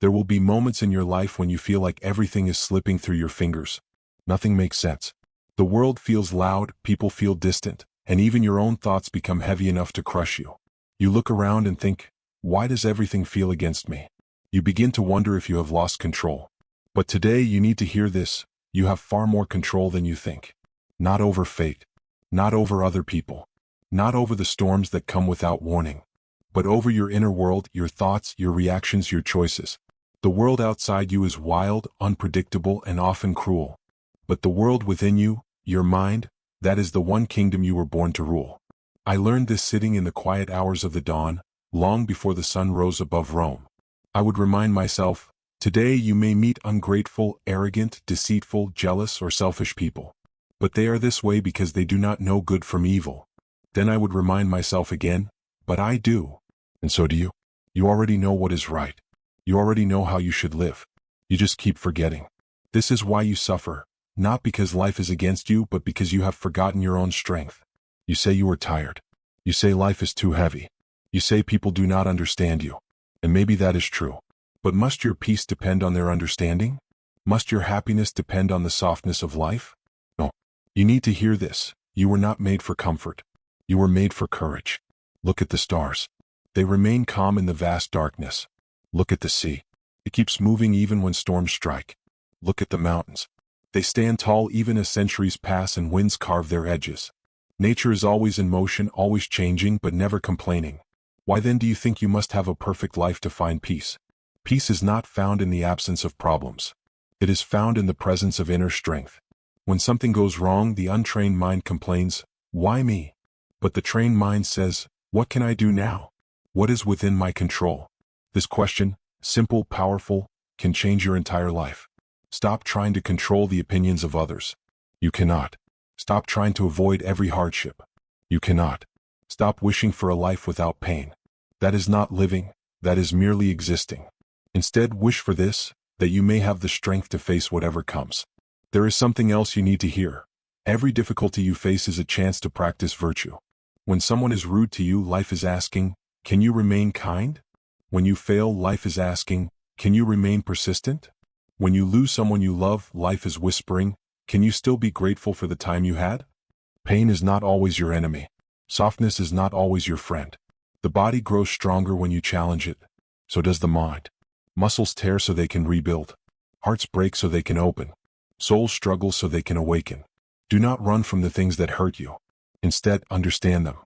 There will be moments in your life when you feel like everything is slipping through your fingers. Nothing makes sense. The world feels loud, people feel distant, and even your own thoughts become heavy enough to crush you. You look around and think, why does everything feel against me? You begin to wonder if you have lost control. But today you need to hear this: you have far more control than you think. Not over fate, not over other people, not over the storms that come without warning, but over your inner world, your thoughts, your reactions, your choices. The world outside you is wild, unpredictable, and often cruel. But the world within you, your mind, that is the one kingdom you were born to rule. I learned this sitting in the quiet hours of the dawn, long before the sun rose above Rome. I would remind myself, today you may meet ungrateful, arrogant, deceitful, jealous, or selfish people. But they are this way because they do not know good from evil. Then I would remind myself again, but I do. And so do you. You already know what is right. You already know how you should live. You just keep forgetting. This is why you suffer, not because life is against you, but because you have forgotten your own strength. You say you are tired. You say life is too heavy. You say people do not understand you. And maybe that is true. But must your peace depend on their understanding? Must your happiness depend on the softness of life? No. You need to hear this. You were not made for comfort. You were made for courage. Look at the stars. They remain calm in the vast darkness. Look at the sea. It keeps moving even when storms strike. Look at the mountains. They stand tall even as centuries pass and winds carve their edges. Nature is always in motion, always changing, but never complaining. Why then do you think you must have a perfect life to find peace? Peace is not found in the absence of problems. It is found in the presence of inner strength. When something goes wrong, the untrained mind complains, why me? But the trained mind says, what can I do now? What is within my control? This question, simple, powerful, can change your entire life. Stop trying to control the opinions of others. You cannot. Stop trying to avoid every hardship. You cannot. Stop wishing for a life without pain. That is not living, that is merely existing. Instead, wish for this, that you may have the strength to face whatever comes. There is something else you need to hear. Every difficulty you face is a chance to practice virtue. When someone is rude to you, life is asking, can you remain kind? When you fail, life is asking, can you remain persistent? When you lose someone you love, life is whispering, can you still be grateful for the time you had? Pain is not always your enemy. Softness is not always your friend. The body grows stronger when you challenge it. So does the mind. Muscles tear so they can rebuild. Hearts break so they can open. Souls struggle so they can awaken. Do not run from the things that hurt you. Instead, understand them.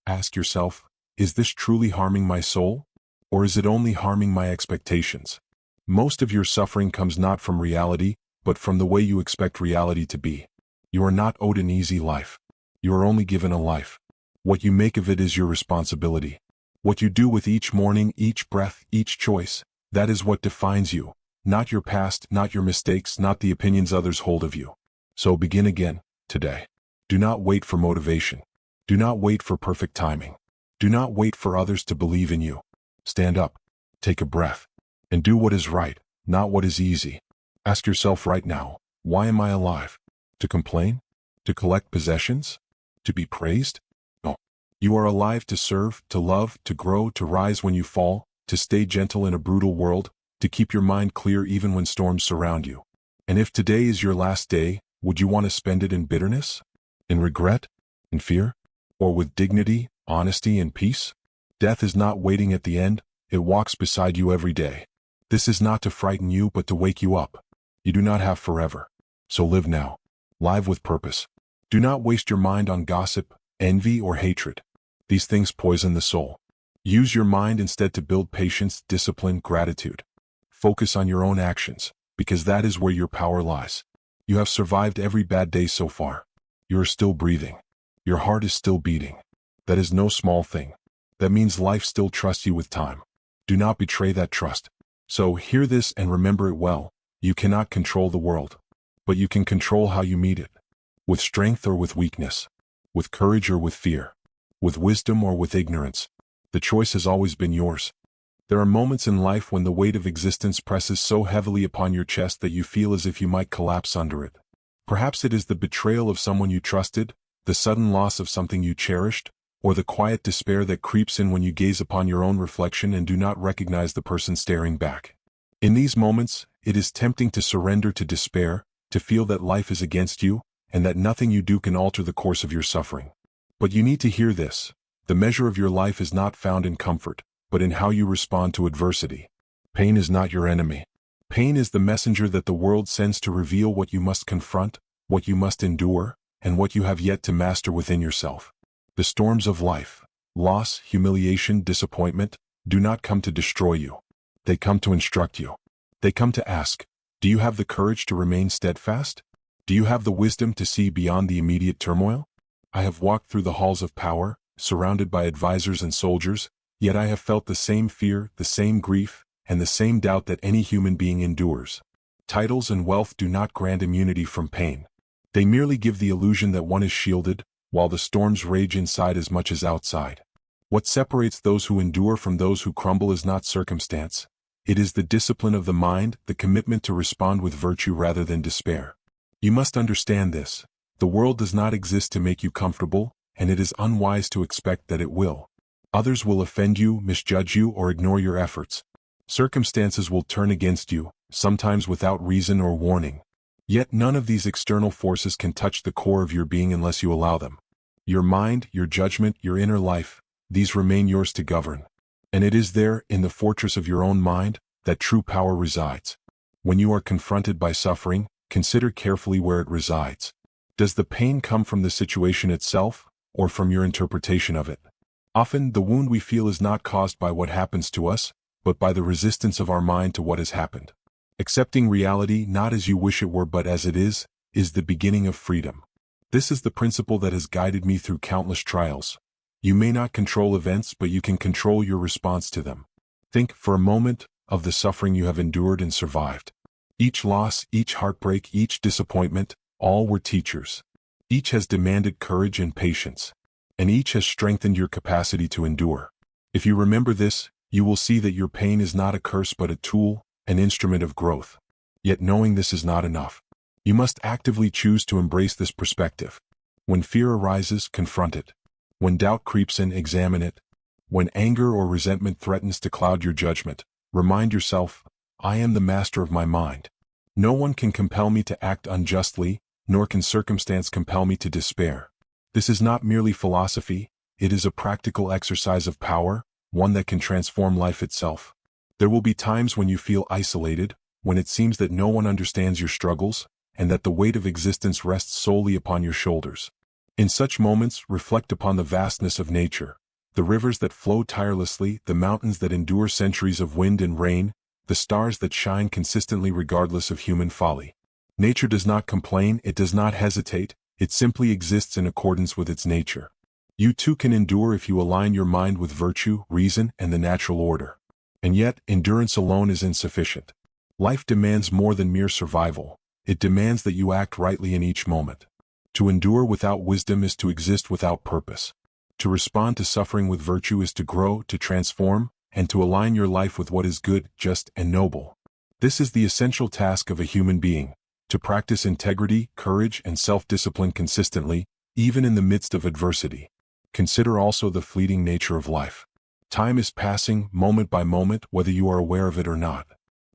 Ask yourself, is this truly harming my soul? Or is it only harming my expectations? Most of your suffering comes not from reality, but from the way you expect reality to be. You are not owed an easy life. You are only given a life. What you make of it is your responsibility. What you do with each morning, each breath, each choice, that is what defines you. Not your past, not your mistakes, not the opinions others hold of you. So begin again, today. Do not wait for motivation. Do not wait for perfect timing. Do not wait for others to believe in you. Stand up, take a breath, and do what is right, not what is easy. Ask yourself right now, why am I alive? To complain? To collect possessions? To be praised? No. You are alive to serve, to love, to grow, to rise when you fall, to stay gentle in a brutal world, to keep your mind clear even when storms surround you. And if today is your last day, would you want to spend it in bitterness? In regret? In fear? Or with dignity, honesty, and peace? Death is not waiting at the end, it walks beside you every day. This is not to frighten you but to wake you up. You do not have forever. So live now. Live with purpose. Do not waste your mind on gossip, envy, or hatred. These things poison the soul. Use your mind instead to build patience, discipline, gratitude. Focus on your own actions, because that is where your power lies. You have survived every bad day so far. You are still breathing. Your heart is still beating. That is no small thing. That means life still trusts you with time. Do not betray that trust. So hear this and remember it well. You cannot control the world, but you can control how you meet it. With strength or with weakness. With courage or with fear. With wisdom or with ignorance. The choice has always been yours. There are moments in life when the weight of existence presses so heavily upon your chest that you feel as if you might collapse under it. Perhaps it is the betrayal of someone you trusted, the sudden loss of something you cherished, or the quiet despair that creeps in when you gaze upon your own reflection and do not recognize the person staring back. In these moments, it is tempting to surrender to despair, to feel that life is against you, and that nothing you do can alter the course of your suffering. But you need to hear this. The measure of your life is not found in comfort, but in how you respond to adversity. Pain is not your enemy. Pain is the messenger that the world sends to reveal what you must confront, what you must endure, and what you have yet to master within yourself. The storms of life, loss, humiliation, disappointment, do not come to destroy you. They come to instruct you. They come to ask, do you have the courage to remain steadfast? Do you have the wisdom to see beyond the immediate turmoil? I have walked through the halls of power, surrounded by advisors and soldiers, yet I have felt the same fear, the same grief, and the same doubt that any human being endures. Titles and wealth do not grant immunity from pain. They merely give the illusion that one is shielded, while the storms rage inside as much as outside. What separates those who endure from those who crumble is not circumstance. It is the discipline of the mind, the commitment to respond with virtue rather than despair. You must understand this. The world does not exist to make you comfortable, and it is unwise to expect that it will. Others will offend you, misjudge you, or ignore your efforts. Circumstances will turn against you, sometimes without reason or warning. Yet none of these external forces can touch the core of your being unless you allow them. Your mind, your judgment, your inner life, these remain yours to govern. And it is there, in the fortress of your own mind, that true power resides. When you are confronted by suffering, consider carefully where it resides. Does the pain come from the situation itself, or from your interpretation of it? Often, the wound we feel is not caused by what happens to us, but by the resistance of our mind to what has happened. Accepting reality not as you wish it were but as it is the beginning of freedom. This is the principle that has guided me through countless trials. You may not control events, but you can control your response to them. Think, for a moment, of the suffering you have endured and survived. Each loss, each heartbreak, each disappointment, all were teachers. Each has demanded courage and patience, and each has strengthened your capacity to endure. If you remember this, you will see that your pain is not a curse but a tool, an instrument of growth. Yet knowing this is not enough. You must actively choose to embrace this perspective. When fear arises, confront it. When doubt creeps in, examine it. When anger or resentment threatens to cloud your judgment, remind yourself, I am the master of my mind. No one can compel me to act unjustly, nor can circumstance compel me to despair. This is not merely philosophy, it is a practical exercise of power, one that can transform life itself. There will be times when you feel isolated, when it seems that no one understands your struggles, and that the weight of existence rests solely upon your shoulders. In such moments, reflect upon the vastness of nature, the rivers that flow tirelessly, the mountains that endure centuries of wind and rain, the stars that shine consistently regardless of human folly. Nature does not complain, it does not hesitate, it simply exists in accordance with its nature. You too can endure if you align your mind with virtue, reason, and the natural order. And yet, endurance alone is insufficient. Life demands more than mere survival. It demands that you act rightly in each moment. To endure without wisdom is to exist without purpose. To respond to suffering with virtue is to grow, to transform, and to align your life with what is good, just, and noble. This is the essential task of a human being, to practice integrity, courage, and self-discipline consistently, even in the midst of adversity. Consider also the fleeting nature of life. Time is passing, moment by moment, whether you are aware of it or not.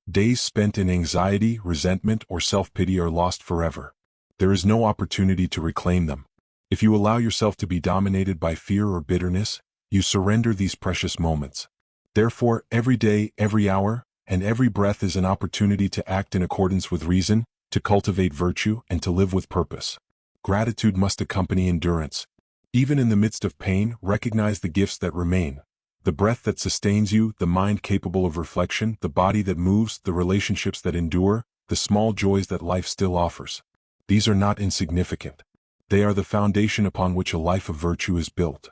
Days spent in anxiety, resentment, or self-pity are lost forever. There is no opportunity to reclaim them. If you allow yourself to be dominated by fear or bitterness, you surrender these precious moments. Therefore, every day, every hour, and every breath is an opportunity to act in accordance with reason, to cultivate virtue, and to live with purpose. Gratitude must accompany endurance. Even in the midst of pain, recognize the gifts that remain. The breath that sustains you, the mind capable of reflection, the body that moves, the relationships that endure, the small joys that life still offers. These are not insignificant. They are the foundation upon which a life of virtue is built.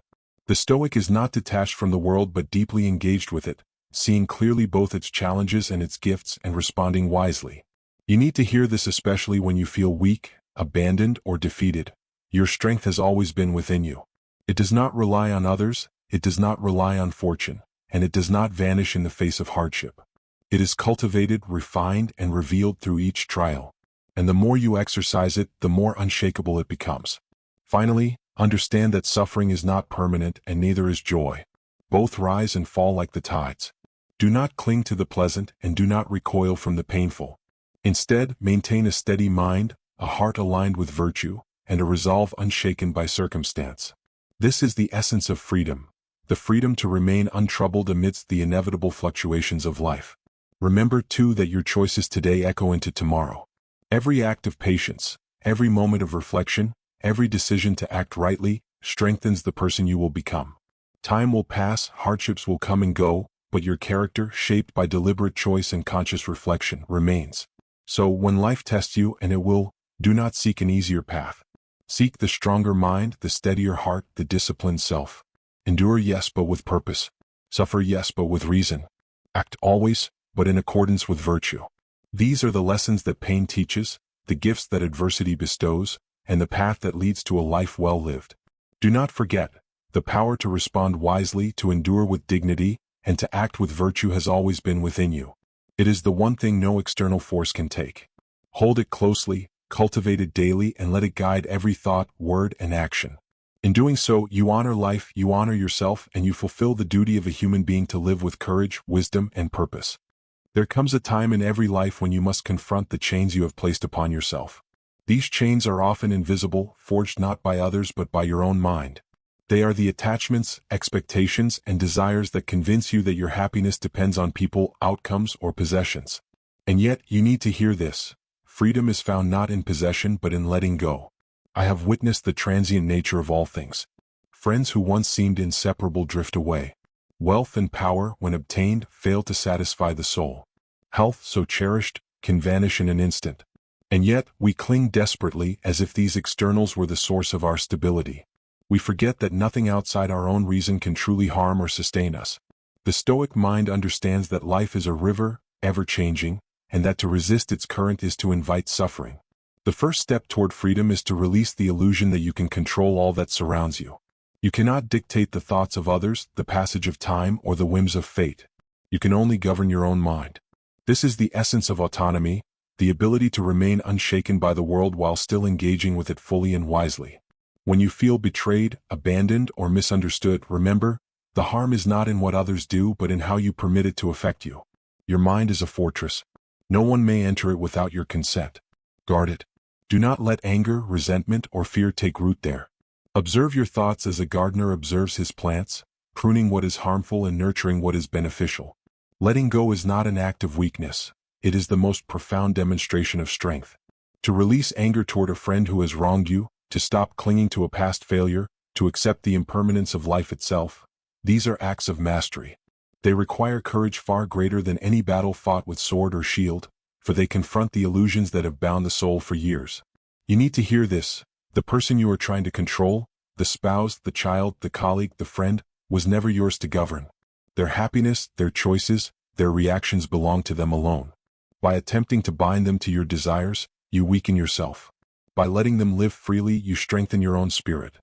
The Stoic is not detached from the world but deeply engaged with it, seeing clearly both its challenges and its gifts and responding wisely. You need to hear this especially when you feel weak, abandoned, or defeated. Your strength has always been within you. It does not rely on others, it does not rely on fortune, and it does not vanish in the face of hardship. It is cultivated, refined, and revealed through each trial. And the more you exercise it, the more unshakable it becomes. Finally, understand that suffering is not permanent and neither is joy. Both rise and fall like the tides. Do not cling to the pleasant and do not recoil from the painful. Instead, maintain a steady mind, a heart aligned with virtue, and a resolve unshaken by circumstance. This is the essence of freedom, the freedom to remain untroubled amidst the inevitable fluctuations of life. Remember, too, that your choices today echo into tomorrow. Every act of patience, every moment of reflection, every decision to act rightly, strengthens the person you will become. Time will pass, hardships will come and go, but your character, shaped by deliberate choice and conscious reflection, remains. So, when life tests you, and it will, do not seek an easier path. Seek the stronger mind, the steadier heart, the disciplined self. Endure, yes, but with purpose. Suffer, yes, but with reason. Act always, but in accordance with virtue. These are the lessons that pain teaches, the gifts that adversity bestows, and the path that leads to a life well lived. Do not forget, the power to respond wisely, to endure with dignity, and to act with virtue has always been within you. It is the one thing no external force can take. Hold it closely, cultivate it daily, and let it guide every thought, word, and action. In doing so, you honor life, you honor yourself, and you fulfill the duty of a human being to live with courage, wisdom, and purpose. There comes a time in every life when you must confront the chains you have placed upon yourself. These chains are often invisible, forged not by others but by your own mind. They are the attachments, expectations, and desires that convince you that your happiness depends on people, outcomes, or possessions. And yet, you need to hear this. Freedom is found not in possession but in letting go. I have witnessed the transient nature of all things. Friends who once seemed inseparable drift away. Wealth and power, when obtained, fail to satisfy the soul. Health, so cherished, can vanish in an instant. And yet, we cling desperately as if these externals were the source of our stability. We forget that nothing outside our own reason can truly harm or sustain us. The Stoic mind understands that life is a river, ever-changing, and that to resist its current is to invite suffering. The first step toward freedom is to release the illusion that you can control all that surrounds you. You cannot dictate the thoughts of others, the passage of time, or the whims of fate. You can only govern your own mind. This is the essence of autonomy, the ability to remain unshaken by the world while still engaging with it fully and wisely. When you feel betrayed, abandoned, or misunderstood, remember, the harm is not in what others do but in how you permit it to affect you. Your mind is a fortress. No one may enter it without your consent. Guard it. Do not let anger, resentment, or fear take root there. Observe your thoughts as a gardener observes his plants, pruning what is harmful and nurturing what is beneficial. Letting go is not an act of weakness. It is the most profound demonstration of strength. To release anger toward a friend who has wronged you, to stop clinging to a past failure, to accept the impermanence of life itself, these are acts of mastery. They require courage far greater than any battle fought with sword or shield, for they confront the illusions that have bound the soul for years. You need to hear this. The person you are trying to control, the spouse, the child, the colleague, the friend, was never yours to govern. Their happiness, their choices, their reactions belong to them alone. By attempting to bind them to your desires, you weaken yourself. By letting them live freely, you strengthen your own spirit.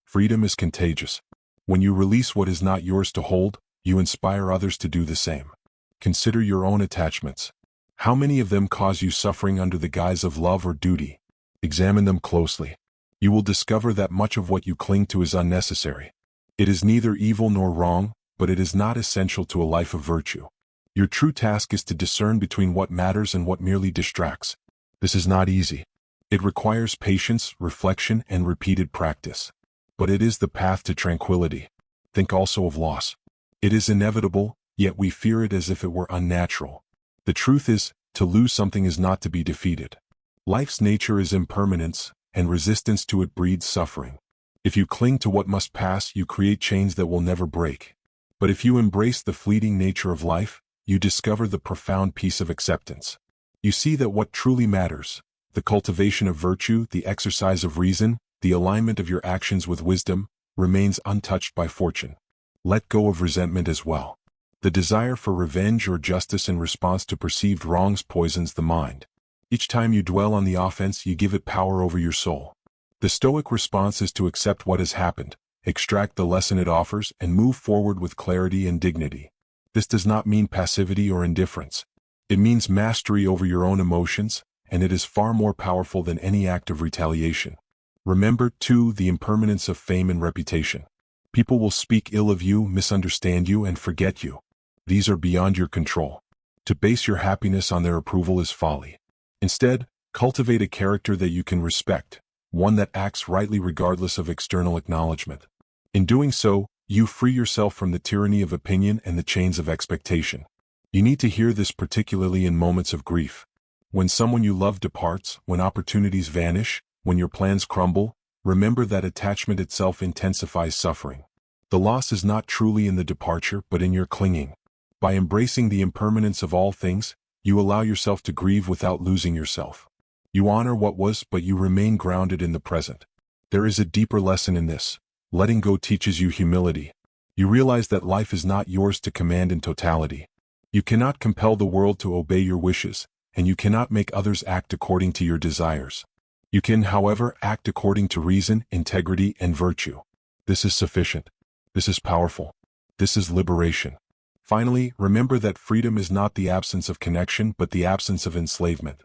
Freedom is contagious. When you release what is not yours to hold, you inspire others to do the same. Consider your own attachments. How many of them cause you suffering under the guise of love or duty? Examine them closely. You will discover that much of what you cling to is unnecessary. It is neither evil nor wrong, but it is not essential to a life of virtue. Your true task is to discern between what matters and what merely distracts. This is not easy. It requires patience, reflection, and repeated practice. But it is the path to tranquility. Think also of loss. It is inevitable, yet we fear it as if it were unnatural. The truth is, to lose something is not to be defeated. Life's nature is impermanence, and resistance to it breeds suffering. If you cling to what must pass, you create chains that will never break. But if you embrace the fleeting nature of life, you discover the profound peace of acceptance. You see that what truly matters, the cultivation of virtue, the exercise of reason, the alignment of your actions with wisdom, remains untouched by fortune. Let go of resentment as well. The desire for revenge or justice in response to perceived wrongs poisons the mind. Each time you dwell on the offense, you give it power over your soul. The Stoic response is to accept what has happened, extract the lesson it offers, and move forward with clarity and dignity. This does not mean passivity or indifference. It means mastery over your own emotions, and it is far more powerful than any act of retaliation. Remember, too, the impermanence of fame and reputation. People will speak ill of you, misunderstand you, and forget you. These are beyond your control. To base your happiness on their approval is folly. Instead, cultivate a character that you can respect, one that acts rightly regardless of external acknowledgement. In doing so, you free yourself from the tyranny of opinion and the chains of expectation. You need to hear this particularly in moments of grief. When someone you love departs, when opportunities vanish, when your plans crumble, remember that attachment itself intensifies suffering. The loss is not truly in the departure but in your clinging. By embracing the impermanence of all things, you allow yourself to grieve without losing yourself. You honor what was, but you remain grounded in the present. There is a deeper lesson in this. Letting go teaches you humility. You realize that life is not yours to command in totality. You cannot compel the world to obey your wishes, and you cannot make others act according to your desires. You can, however, act according to reason, integrity, and virtue. This is sufficient. This is powerful. This is liberation. Finally, remember that freedom is not the absence of connection but the absence of enslavement.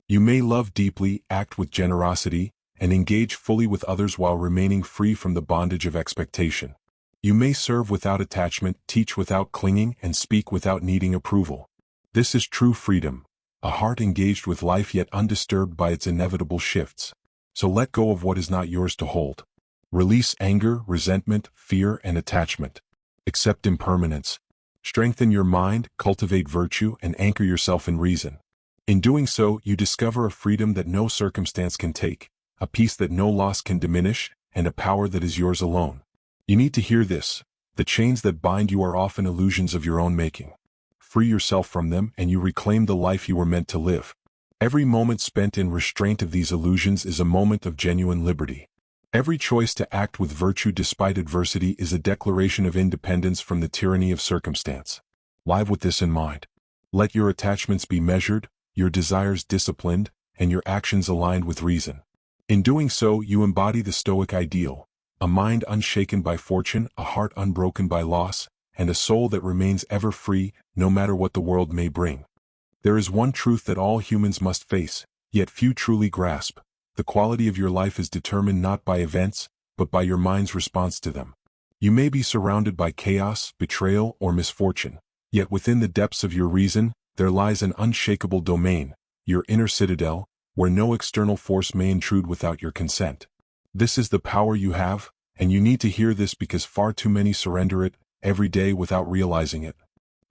You may love deeply, act with generosity, and engage fully with others while remaining free from the bondage of expectation. You may serve without attachment, teach without clinging, and speak without needing approval. This is true freedom, a heart engaged with life yet undisturbed by its inevitable shifts. So let go of what is not yours to hold. Release anger, resentment, fear, and attachment. Accept impermanence. Strengthen your mind, cultivate virtue, and anchor yourself in reason. In doing so, you discover a freedom that no circumstance can take, a peace that no loss can diminish, and a power that is yours alone. You need to hear this. The chains that bind you are often illusions of your own making. Free yourself from them, and you reclaim the life you were meant to live. Every moment spent in restraint of these illusions is a moment of genuine liberty. Every choice to act with virtue despite adversity is a declaration of independence from the tyranny of circumstance. Live with this in mind. Let your attachments be measured, your desires disciplined, and your actions aligned with reason. In doing so, you embody the Stoic ideal, a mind unshaken by fortune, a heart unbroken by loss, and a soul that remains ever free, no matter what the world may bring. There is one truth that all humans must face, yet few truly grasp. The quality of your life is determined not by events, but by your mind's response to them. You may be surrounded by chaos, betrayal, or misfortune, yet within the depths of your reason, there lies an unshakable domain, your inner citadel, where no external force may intrude without your consent. This is the power you have, and you need to hear this because far too many surrender it, every day without realizing it.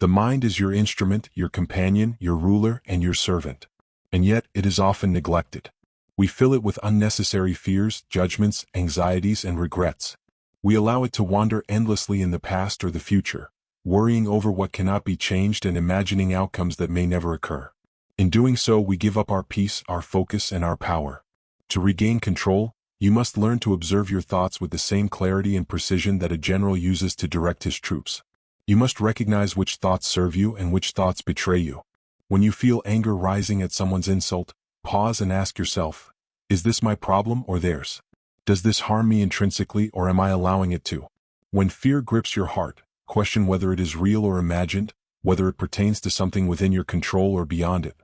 The mind is your instrument, your companion, your ruler, and your servant. And yet, it is often neglected. We fill it with unnecessary fears, judgments, anxieties, and regrets. We allow it to wander endlessly in the past or the future, worrying over what cannot be changed and imagining outcomes that may never occur. In doing so, we give up our peace, our focus, and our power. To regain control, you must learn to observe your thoughts with the same clarity and precision that a general uses to direct his troops. You must recognize which thoughts serve you and which thoughts betray you. When you feel anger rising at someone's insult, pause and ask yourself, is this my problem or theirs? Does this harm me intrinsically or am I allowing it to? When fear grips your heart, question whether it is real or imagined, whether it pertains to something within your control or beyond it.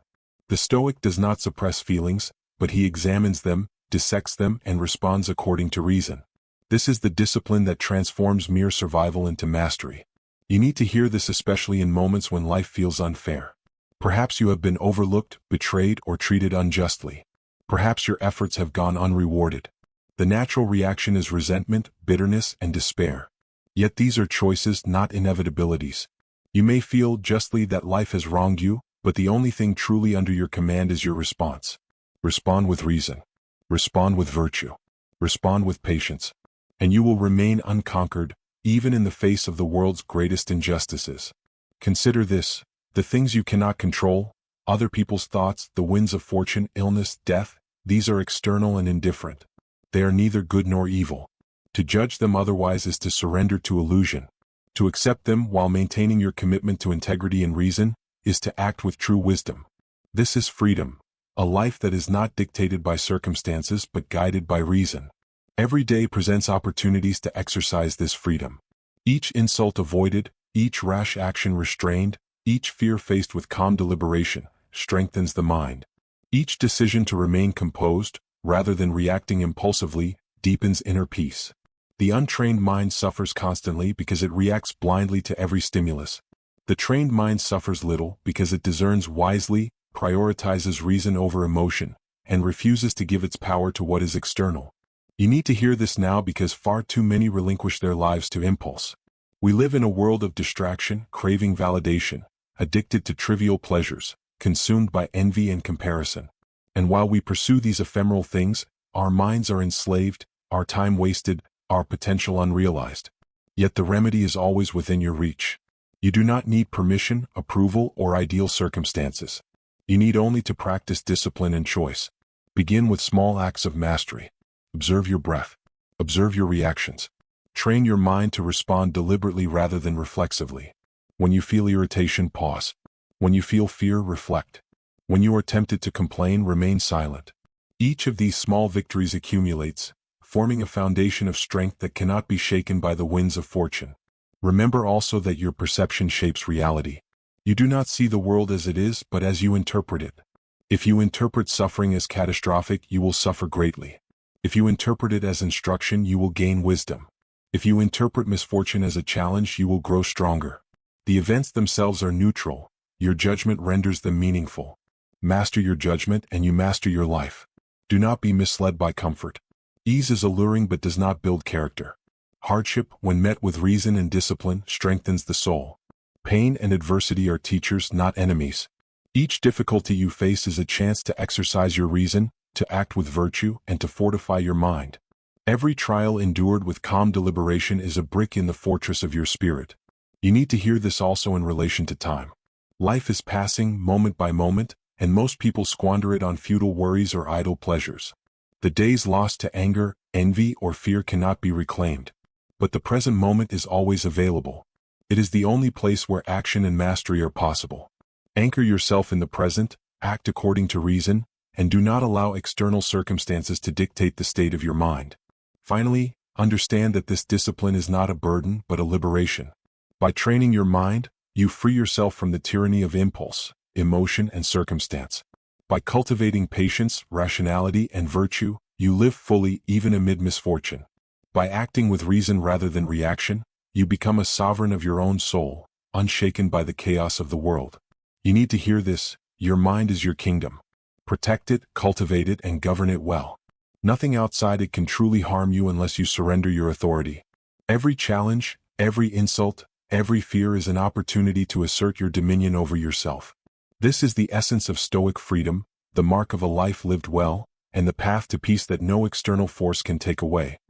The Stoic does not suppress feelings, but he examines them, dissects them, and responds according to reason. This is the discipline that transforms mere survival into mastery. You need to hear this especially in moments when life feels unfair. Perhaps you have been overlooked, betrayed, or treated unjustly. Perhaps your efforts have gone unrewarded. The natural reaction is resentment, bitterness, and despair. Yet these are choices, not inevitabilities. You may feel justly that life has wronged you, but the only thing truly under your command is your response. Respond with reason. Respond with virtue. Respond with patience. And you will remain unconquered, even in the face of the world's greatest injustices. Consider this: the things you cannot control, other people's thoughts, the winds of fortune, illness, death, these are external and indifferent. They are neither good nor evil. To judge them otherwise is to surrender to illusion. To accept them while maintaining your commitment to integrity and reason is to act with true wisdom. This is freedom, a life that is not dictated by circumstances but guided by reason. Every day presents opportunities to exercise this freedom. Each insult avoided, each rash action restrained, each fear faced with calm deliberation strengthens the mind. Each decision to remain composed, rather than reacting impulsively, deepens inner peace. The untrained mind suffers constantly because it reacts blindly to every stimulus. The trained mind suffers little because it discerns wisely, prioritizes reason over emotion, and refuses to give its power to what is external. You need to hear this now because far too many relinquish their lives to impulse. We live in a world of distraction, craving validation, addicted to trivial pleasures, consumed by envy and comparison. And while we pursue these ephemeral things, our minds are enslaved, our time wasted, our potential unrealized. Yet the remedy is always within your reach. You do not need permission, approval, or ideal circumstances. You need only to practice discipline and choice. Begin with small acts of mastery. Observe your breath. Observe your reactions. Train your mind to respond deliberately rather than reflexively. When you feel irritation, pause. When you feel fear, reflect. When you are tempted to complain, remain silent. Each of these small victories accumulates, forming a foundation of strength that cannot be shaken by the winds of fortune. Remember also that your perception shapes reality. You do not see the world as it is, but as you interpret it. If you interpret suffering as catastrophic, you will suffer greatly. If you interpret it as instruction, you will gain wisdom. If you interpret misfortune as a challenge, you will grow stronger. The events themselves are neutral. Your judgment renders them meaningful. Master your judgment and you master your life. Do not be misled by comfort. Ease is alluring but does not build character. Hardship, when met with reason and discipline, strengthens the soul. Pain and adversity are teachers, not enemies. Each difficulty you face is a chance to exercise your reason, to act with virtue, and to fortify your mind. Every trial endured with calm deliberation is a brick in the fortress of your spirit. You need to hear this also in relation to time. Life is passing, moment by moment, and most people squander it on futile worries or idle pleasures. The days lost to anger, envy, or fear cannot be reclaimed. But the present moment is always available. It is the only place where action and mastery are possible. Anchor yourself in the present, act according to reason, and do not allow external circumstances to dictate the state of your mind. Finally, understand that this discipline is not a burden but a liberation. By training your mind, you free yourself from the tyranny of impulse, emotion, and circumstance. By cultivating patience, rationality, and virtue, you live fully even amid misfortune. By acting with reason rather than reaction, you become a sovereign of your own soul, unshaken by the chaos of the world. You need to hear this: your mind is your kingdom. Protect it, cultivate it, and govern it well. Nothing outside it can truly harm you unless you surrender your authority. Every challenge, every insult, every fear is an opportunity to assert your dominion over yourself. This is the essence of Stoic freedom, the mark of a life lived well, and the path to peace that no external force can take away.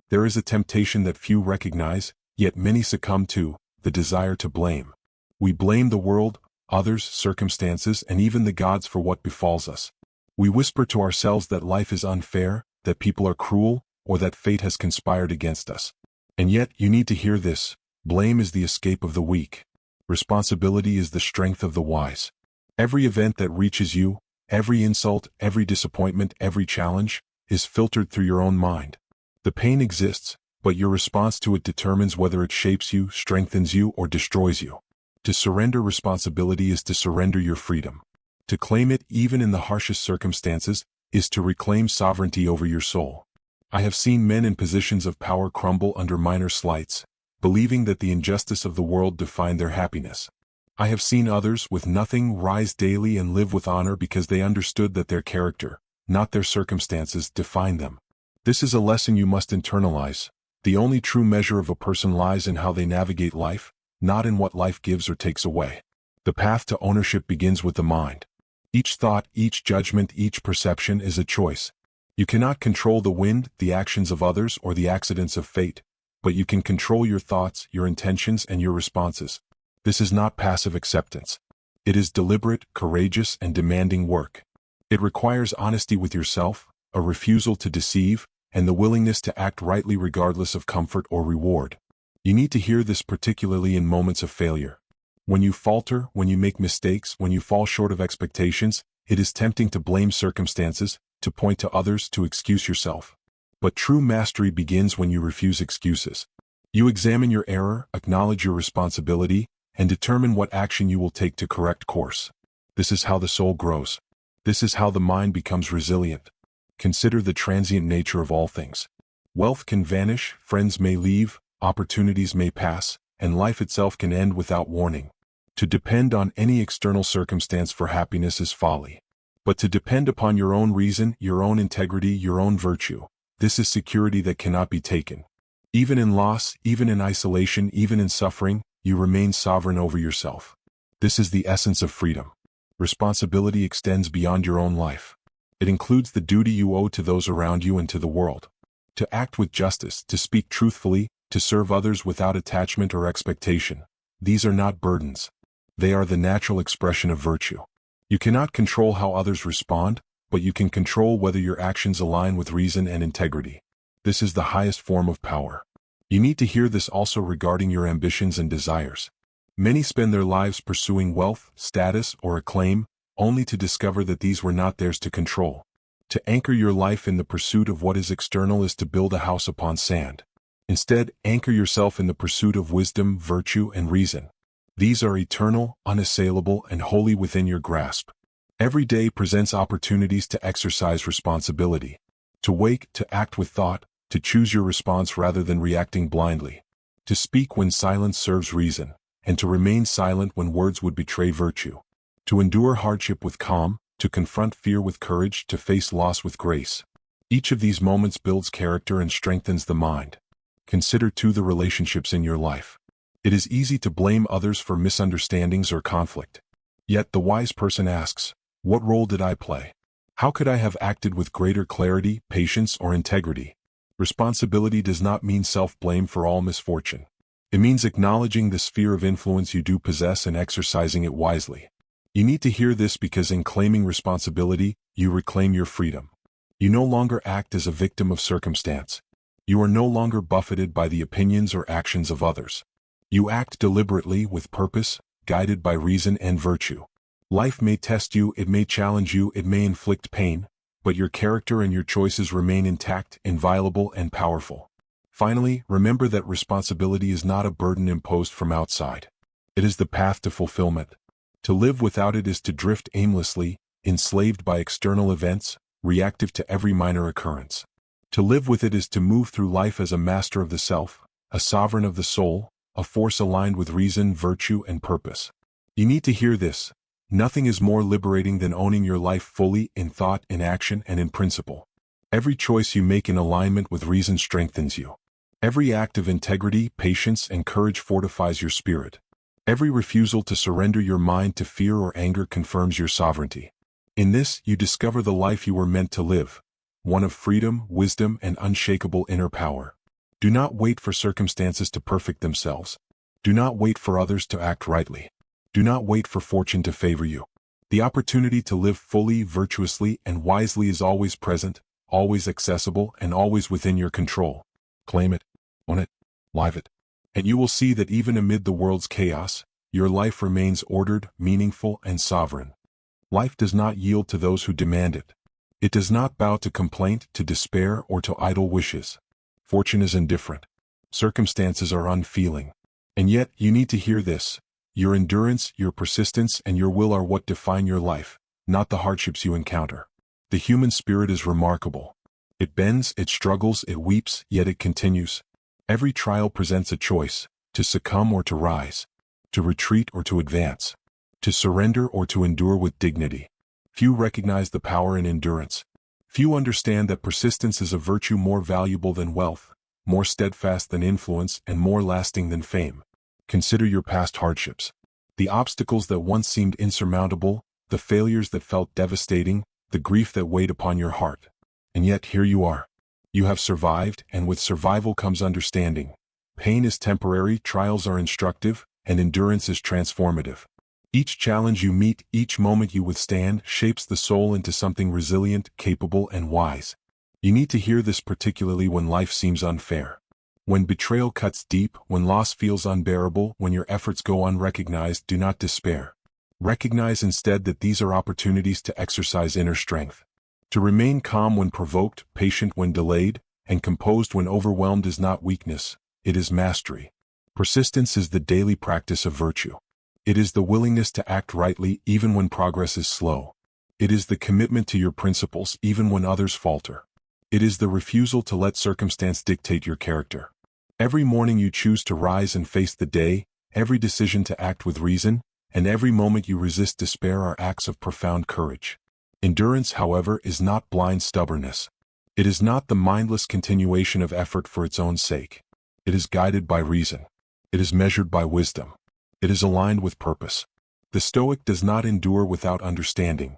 There is a temptation that few recognize, yet many succumb to: the desire to blame. We blame the world, others, circumstances, and even the gods for what befalls us. We whisper to ourselves that life is unfair, that people are cruel, or that fate has conspired against us. And yet, you need to hear this: blame is the escape of the weak. Responsibility is the strength of the wise. Every event that reaches you, every insult, every disappointment, every challenge, is filtered through your own mind. The pain exists, but your response to it determines whether it shapes you, strengthens you, or destroys you. To surrender responsibility is to surrender your freedom. To claim it, even in the harshest circumstances, is to reclaim sovereignty over your soul. I have seen men in positions of power crumble under minor slights, believing that the injustice of the world defined their happiness. I have seen others with nothing rise daily and live with honor because they understood that their character, not their circumstances, defined them. This is a lesson you must internalize. The only true measure of a person lies in how they navigate life, not in what life gives or takes away. The path to ownership begins with the mind. Each thought, each judgment, each perception is a choice. You cannot control the wind, the actions of others, or the accidents of fate, but you can control your thoughts, your intentions, and your responses. This is not passive acceptance. It is deliberate, courageous, and demanding work. It requires honesty with yourself, a refusal to deceive, and the willingness to act rightly regardless of comfort or reward. You need to hear this particularly in moments of failure. When you falter, when you make mistakes, when you fall short of expectations, it is tempting to blame circumstances, to point to others, to excuse yourself. But true mastery begins when you refuse excuses. You examine your error, acknowledge your responsibility, and determine what action you will take to correct course. This is how the soul grows. This is how the mind becomes resilient. Consider the transient nature of all things. Wealth can vanish, friends may leave, opportunities may pass, and life itself can end without warning. To depend on any external circumstance for happiness is folly. But to depend upon your own reason, your own integrity, your own virtue, this is security that cannot be taken. Even in loss, even in isolation, even in suffering, you remain sovereign over yourself. This is the essence of freedom. Responsibility extends beyond your own life. It includes the duty you owe to those around you and to the world. To act with justice, to speak truthfully, to serve others without attachment or expectation. These are not burdens. They are the natural expression of virtue. You cannot control how others respond, but you can control whether your actions align with reason and integrity. This is the highest form of power. You need to hear this also regarding your ambitions and desires. Many spend their lives pursuing wealth, status, or acclaim, only to discover that these were not theirs to control. To anchor your life in the pursuit of what is external is to build a house upon sand. Instead, anchor yourself in the pursuit of wisdom, virtue, and reason. These are eternal, unassailable, and wholly within your grasp. Every day presents opportunities to exercise responsibility. To wake, to act with thought, to choose your response rather than reacting blindly. To speak when silence serves reason, and to remain silent when words would betray virtue. To endure hardship with calm, to confront fear with courage, to face loss with grace. Each of these moments builds character and strengthens the mind. Consider too the relationships in your life. It is easy to blame others for misunderstandings or conflict. Yet the wise person asks, what role did I play? How could I have acted with greater clarity, patience, or integrity? Responsibility does not mean self-blame for all misfortune. It means acknowledging the sphere of influence you do possess and exercising it wisely. You need to hear this because in claiming responsibility, you reclaim your freedom. You no longer act as a victim of circumstance. You are no longer buffeted by the opinions or actions of others. You act deliberately with purpose, guided by reason and virtue. Life may test you, it may challenge you, it may inflict pain, but your character and your choices remain intact, inviolable, and powerful. Finally, remember that responsibility is not a burden imposed from outside. It is the path to fulfillment. To live without it is to drift aimlessly, enslaved by external events, reactive to every minor occurrence. To live with it is to move through life as a master of the self, a sovereign of the soul, a force aligned with reason, virtue, and purpose. You need to hear this. Nothing is more liberating than owning your life fully in thought, in action, and in principle. Every choice you make in alignment with reason strengthens you. Every act of integrity, patience, and courage fortifies your spirit. Every refusal to surrender your mind to fear or anger confirms your sovereignty. In this, you discover the life you were meant to live, one of freedom, wisdom, and unshakable inner power. Do not wait for circumstances to perfect themselves. Do not wait for others to act rightly. Do not wait for fortune to favor you. The opportunity to live fully, virtuously, and wisely is always present, always accessible, and always within your control. Claim it, own it, live it, and you will see that even amid the world's chaos, your life remains ordered, meaningful, and sovereign. Life does not yield to those who demand it. It does not bow to complaint, to despair, or to idle wishes. Fortune is indifferent. Circumstances are unfeeling. And yet, you need to hear this. Your endurance, your persistence, and your will are what define your life, not the hardships you encounter. The human spirit is remarkable. It bends, it struggles, it weeps, yet it continues. Every trial presents a choice, to succumb or to rise, to retreat or to advance, to surrender or to endure with dignity. Few recognize the power in endurance. Few understand that persistence is a virtue more valuable than wealth, more steadfast than influence, and more lasting than fame. Consider your past hardships. The obstacles that once seemed insurmountable, the failures that felt devastating, the grief that weighed upon your heart. And yet here you are. You have survived, and with survival comes understanding. Pain is temporary, trials are instructive, and endurance is transformative. Each challenge you meet, each moment you withstand, shapes the soul into something resilient, capable, and wise. You need to hear this particularly when life seems unfair. When betrayal cuts deep, when loss feels unbearable, when your efforts go unrecognized, do not despair. Recognize instead that these are opportunities to exercise inner strength. To remain calm when provoked, patient when delayed, and composed when overwhelmed is not weakness, it is mastery. Persistence is the daily practice of virtue. It is the willingness to act rightly even when progress is slow. It is the commitment to your principles even when others falter. It is the refusal to let circumstance dictate your character. Every morning you choose to rise and face the day, every decision to act with reason, and every moment you resist despair are acts of profound courage. Endurance, however, is not blind stubbornness. It is not the mindless continuation of effort for its own sake. It is guided by reason. It is measured by wisdom. It is aligned with purpose. The Stoic does not endure without understanding.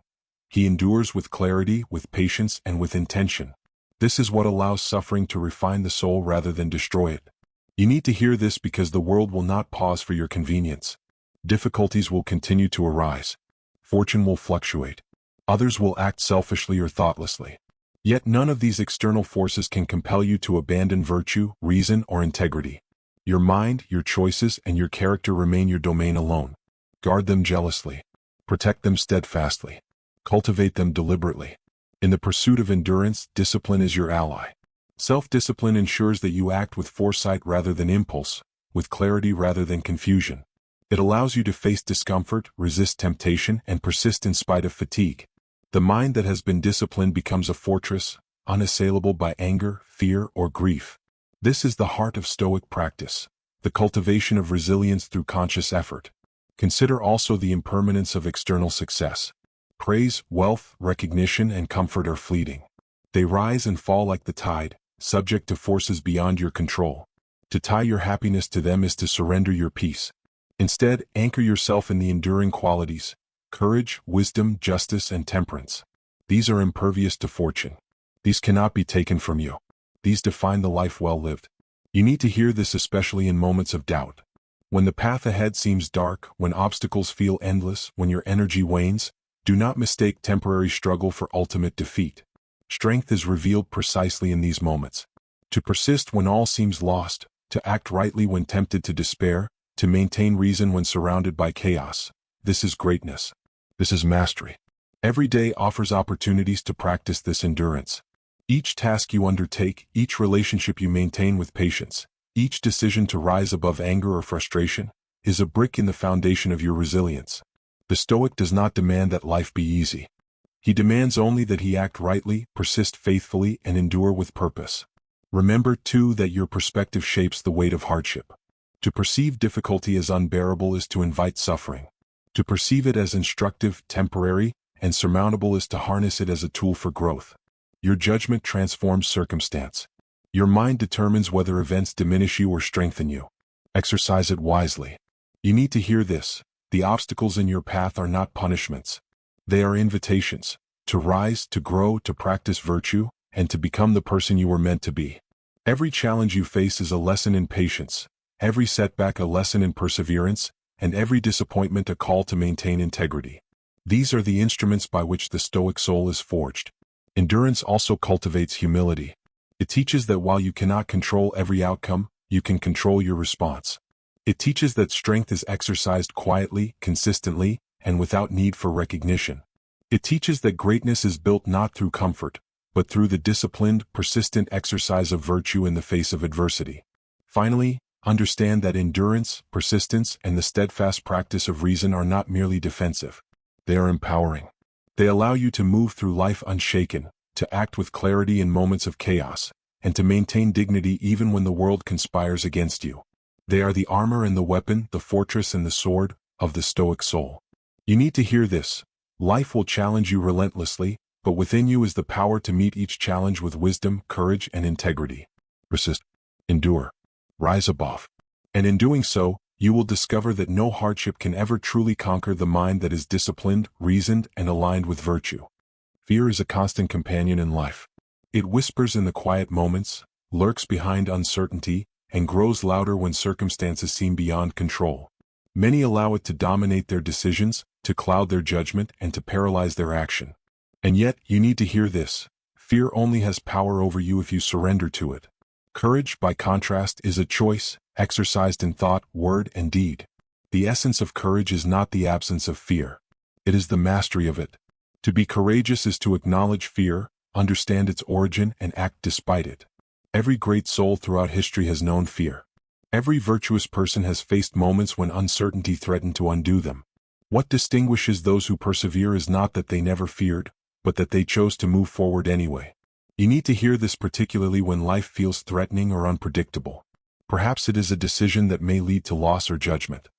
He endures with clarity, with patience, and with intention. This is what allows suffering to refine the soul rather than destroy it. You need to hear this because the world will not pause for your convenience. Difficulties will continue to arise. Fortune will fluctuate. Others will act selfishly or thoughtlessly. Yet none of these external forces can compel you to abandon virtue, reason, or integrity. Your mind, your choices, and your character remain your domain alone. Guard them jealously. Protect them steadfastly. Cultivate them deliberately. In the pursuit of endurance, discipline is your ally. Self-discipline ensures that you act with foresight rather than impulse, with clarity rather than confusion. It allows you to face discomfort, resist temptation, and persist in spite of fatigue. The mind that has been disciplined becomes a fortress, unassailable by anger, fear, or grief. This is the heart of Stoic practice, the cultivation of resilience through conscious effort. Consider also the impermanence of external success. Praise, wealth, recognition, and comfort are fleeting. They rise and fall like the tide, subject to forces beyond your control. To tie your happiness to them is to surrender your peace. Instead, anchor yourself in the enduring qualities: courage, wisdom, justice, and temperance. These are impervious to fortune. These cannot be taken from you. These define the life well lived. You need to hear this especially in moments of doubt. When the path ahead seems dark, when obstacles feel endless, when your energy wanes, do not mistake temporary struggle for ultimate defeat. Strength is revealed precisely in these moments. To persist when all seems lost, to act rightly when tempted to despair, to maintain reason when surrounded by chaos. This is greatness. This is mastery. Every day offers opportunities to practice this endurance. Each task you undertake, each relationship you maintain with patience, each decision to rise above anger or frustration, is a brick in the foundation of your resilience. The Stoic does not demand that life be easy. He demands only that he act rightly, persist faithfully, and endure with purpose. Remember, too, that your perspective shapes the weight of hardship. To perceive difficulty as unbearable is to invite suffering. To perceive it as instructive, temporary, and surmountable is to harness it as a tool for growth. Your judgment transforms circumstance. Your mind determines whether events diminish you or strengthen you. Exercise it wisely. You need to hear this. The obstacles in your path are not punishments. They are invitations to rise, to grow, to practice virtue, and to become the person you were meant to be. Every challenge you face is a lesson in patience, every setback a lesson in perseverance, and every disappointment a call to maintain integrity. These are the instruments by which the Stoic soul is forged. Endurance also cultivates humility. It teaches that while you cannot control every outcome, you can control your response. It teaches that strength is exercised quietly, consistently, and without need for recognition. It teaches that greatness is built not through comfort, but through the disciplined, persistent exercise of virtue in the face of adversity. Finally, understand that endurance, persistence, and the steadfast practice of reason are not merely defensive. They are empowering. They allow you to move through life unshaken, to act with clarity in moments of chaos, and to maintain dignity even when the world conspires against you. They are the armor and the weapon, the fortress and the sword, of the Stoic soul. You need to hear this. Life will challenge you relentlessly, but within you is the power to meet each challenge with wisdom, courage, and integrity. Persist. Endure. Rise above. And in doing so, you will discover that no hardship can ever truly conquer the mind that is disciplined, reasoned, and aligned with virtue. Fear is a constant companion in life. It whispers in the quiet moments, lurks behind uncertainty, and grows louder when circumstances seem beyond control. Many allow it to dominate their decisions, to cloud their judgment, and to paralyze their action. And yet, you need to hear this. Fear only has power over you if you surrender to it. Courage, by contrast, is a choice, exercised in thought, word, and deed. The essence of courage is not the absence of fear. It is the mastery of it. To be courageous is to acknowledge fear, understand its origin, and act despite it. Every great soul throughout history has known fear. Every virtuous person has faced moments when uncertainty threatened to undo them. What distinguishes those who persevere is not that they never feared, but that they chose to move forward anyway. You need to hear this particularly when life feels threatening or unpredictable. Perhaps it is a decision that may lead to loss or judgment.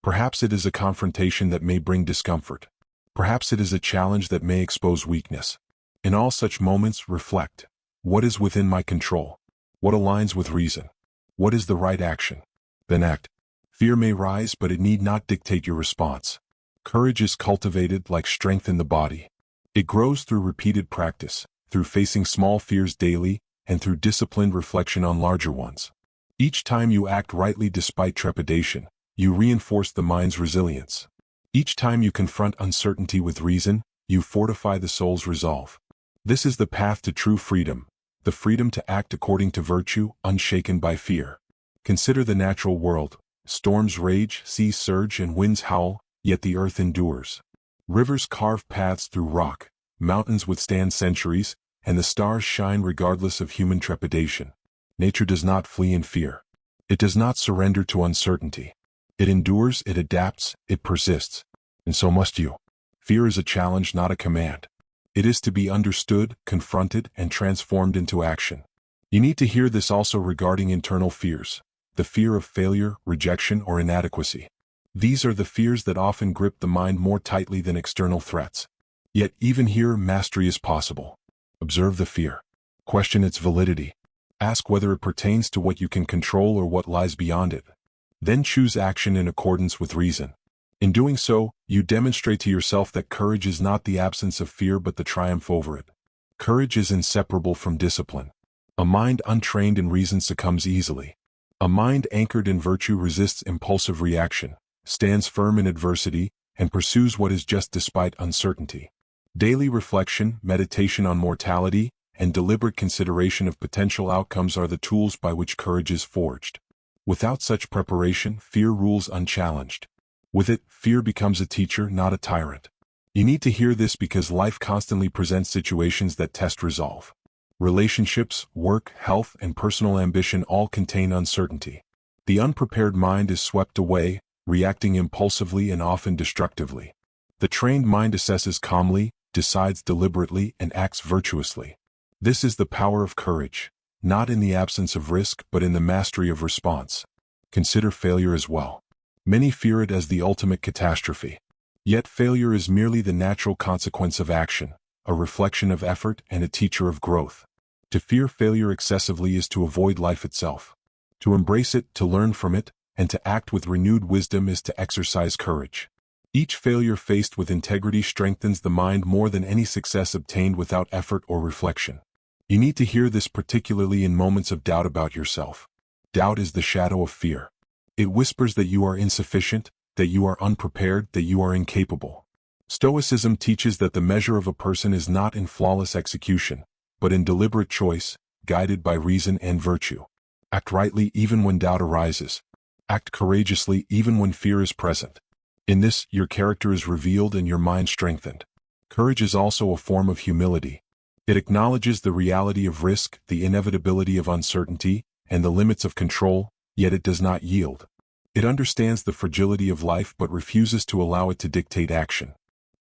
Perhaps it is a confrontation that may bring discomfort. Perhaps it is a challenge that may expose weakness. In all such moments, reflect. What is within my control? What aligns with reason? What is the right action? Then act. Fear may rise, but it need not dictate your response. Courage is cultivated like strength in the body. It grows through repeated practice, through facing small fears daily, and through disciplined reflection on larger ones. Each time you act rightly despite trepidation, you reinforce the mind's resilience. Each time you confront uncertainty with reason, you fortify the soul's resolve. This is the path to true freedom, the freedom to act according to virtue, unshaken by fear. Consider the natural world. Storms rage, seas surge, and winds howl, yet the earth endures. Rivers carve paths through rock, mountains withstand centuries, and the stars shine regardless of human trepidation. Nature does not flee in fear. It does not surrender to uncertainty. It endures, it adapts, it persists. And so must you. Fear is a challenge, not a command. It is to be understood, confronted, and transformed into action. You need to hear this also regarding internal fears. The fear of failure, rejection, or inadequacy. These are the fears that often grip the mind more tightly than external threats. Yet even here, mastery is possible. Observe the fear. Question its validity. Ask whether it pertains to what you can control or what lies beyond it. Then choose action in accordance with reason. In doing so, you demonstrate to yourself that courage is not the absence of fear but the triumph over it. Courage is inseparable from discipline. A mind untrained in reason succumbs easily. A mind anchored in virtue resists impulsive reaction, stands firm in adversity, and pursues what is just despite uncertainty. Daily reflection, meditation on mortality, and deliberate consideration of potential outcomes are the tools by which courage is forged. Without such preparation, fear rules unchallenged. With it, fear becomes a teacher, not a tyrant. You need to hear this because life constantly presents situations that test resolve. Relationships, work, health, and personal ambition all contain uncertainty. The unprepared mind is swept away, reacting impulsively and often destructively. The trained mind assesses calmly, decides deliberately, and acts virtuously. This is the power of courage, not in the absence of risk but in the mastery of response. Consider failure as well. Many fear it as the ultimate catastrophe. Yet failure is merely the natural consequence of action, a reflection of effort and a teacher of growth. To fear failure excessively is to avoid life itself. To embrace it, to learn from it, and to act with renewed wisdom is to exercise courage. Each failure faced with integrity strengthens the mind more than any success obtained without effort or reflection. You need to hear this particularly in moments of doubt about yourself. Doubt is the shadow of fear. It whispers that you are insufficient, that you are unprepared, that you are incapable. Stoicism teaches that the measure of a person is not in flawless execution, but in deliberate choice, guided by reason and virtue. Act rightly even when doubt arises. Act courageously even when fear is present. In this, your character is revealed and your mind strengthened. Courage is also a form of humility. It acknowledges the reality of risk, the inevitability of uncertainty, and the limits of control, yet it does not yield. It understands the fragility of life but refuses to allow it to dictate action.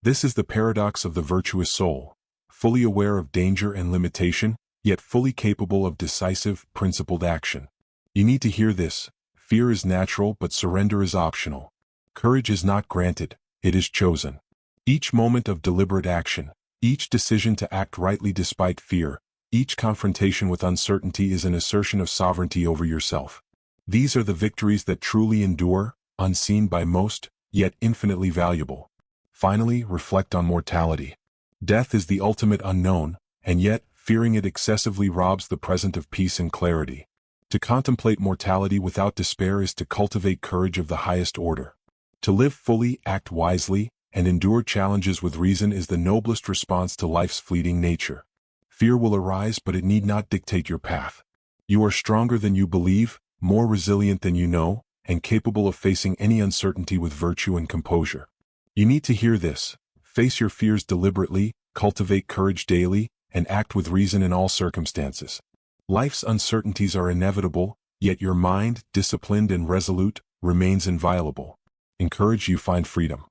This is the paradox of the virtuous soul, fully aware of danger and limitation, yet fully capable of decisive, principled action. You need to hear this. Fear is natural but surrender is optional. Courage is not granted, it is chosen. Each moment of deliberate action, each decision to act rightly despite fear, each confrontation with uncertainty is an assertion of sovereignty over yourself. These are the victories that truly endure, unseen by most, yet infinitely valuable. Finally, reflect on mortality. Death is the ultimate unknown, and yet, fearing it excessively robs the present of peace and clarity. To contemplate mortality without despair is to cultivate courage of the highest order. To live fully, act wisely, and endure challenges with reason is the noblest response to life's fleeting nature. Fear will arise, but it need not dictate your path. You are stronger than you believe, more resilient than you know, and capable of facing any uncertainty with virtue and composure. You need to hear this. Face your fears deliberately, cultivate courage daily, and act with reason in all circumstances. Life's uncertainties are inevitable, yet your mind, disciplined and resolute, remains inviolable. In courage you find freedom.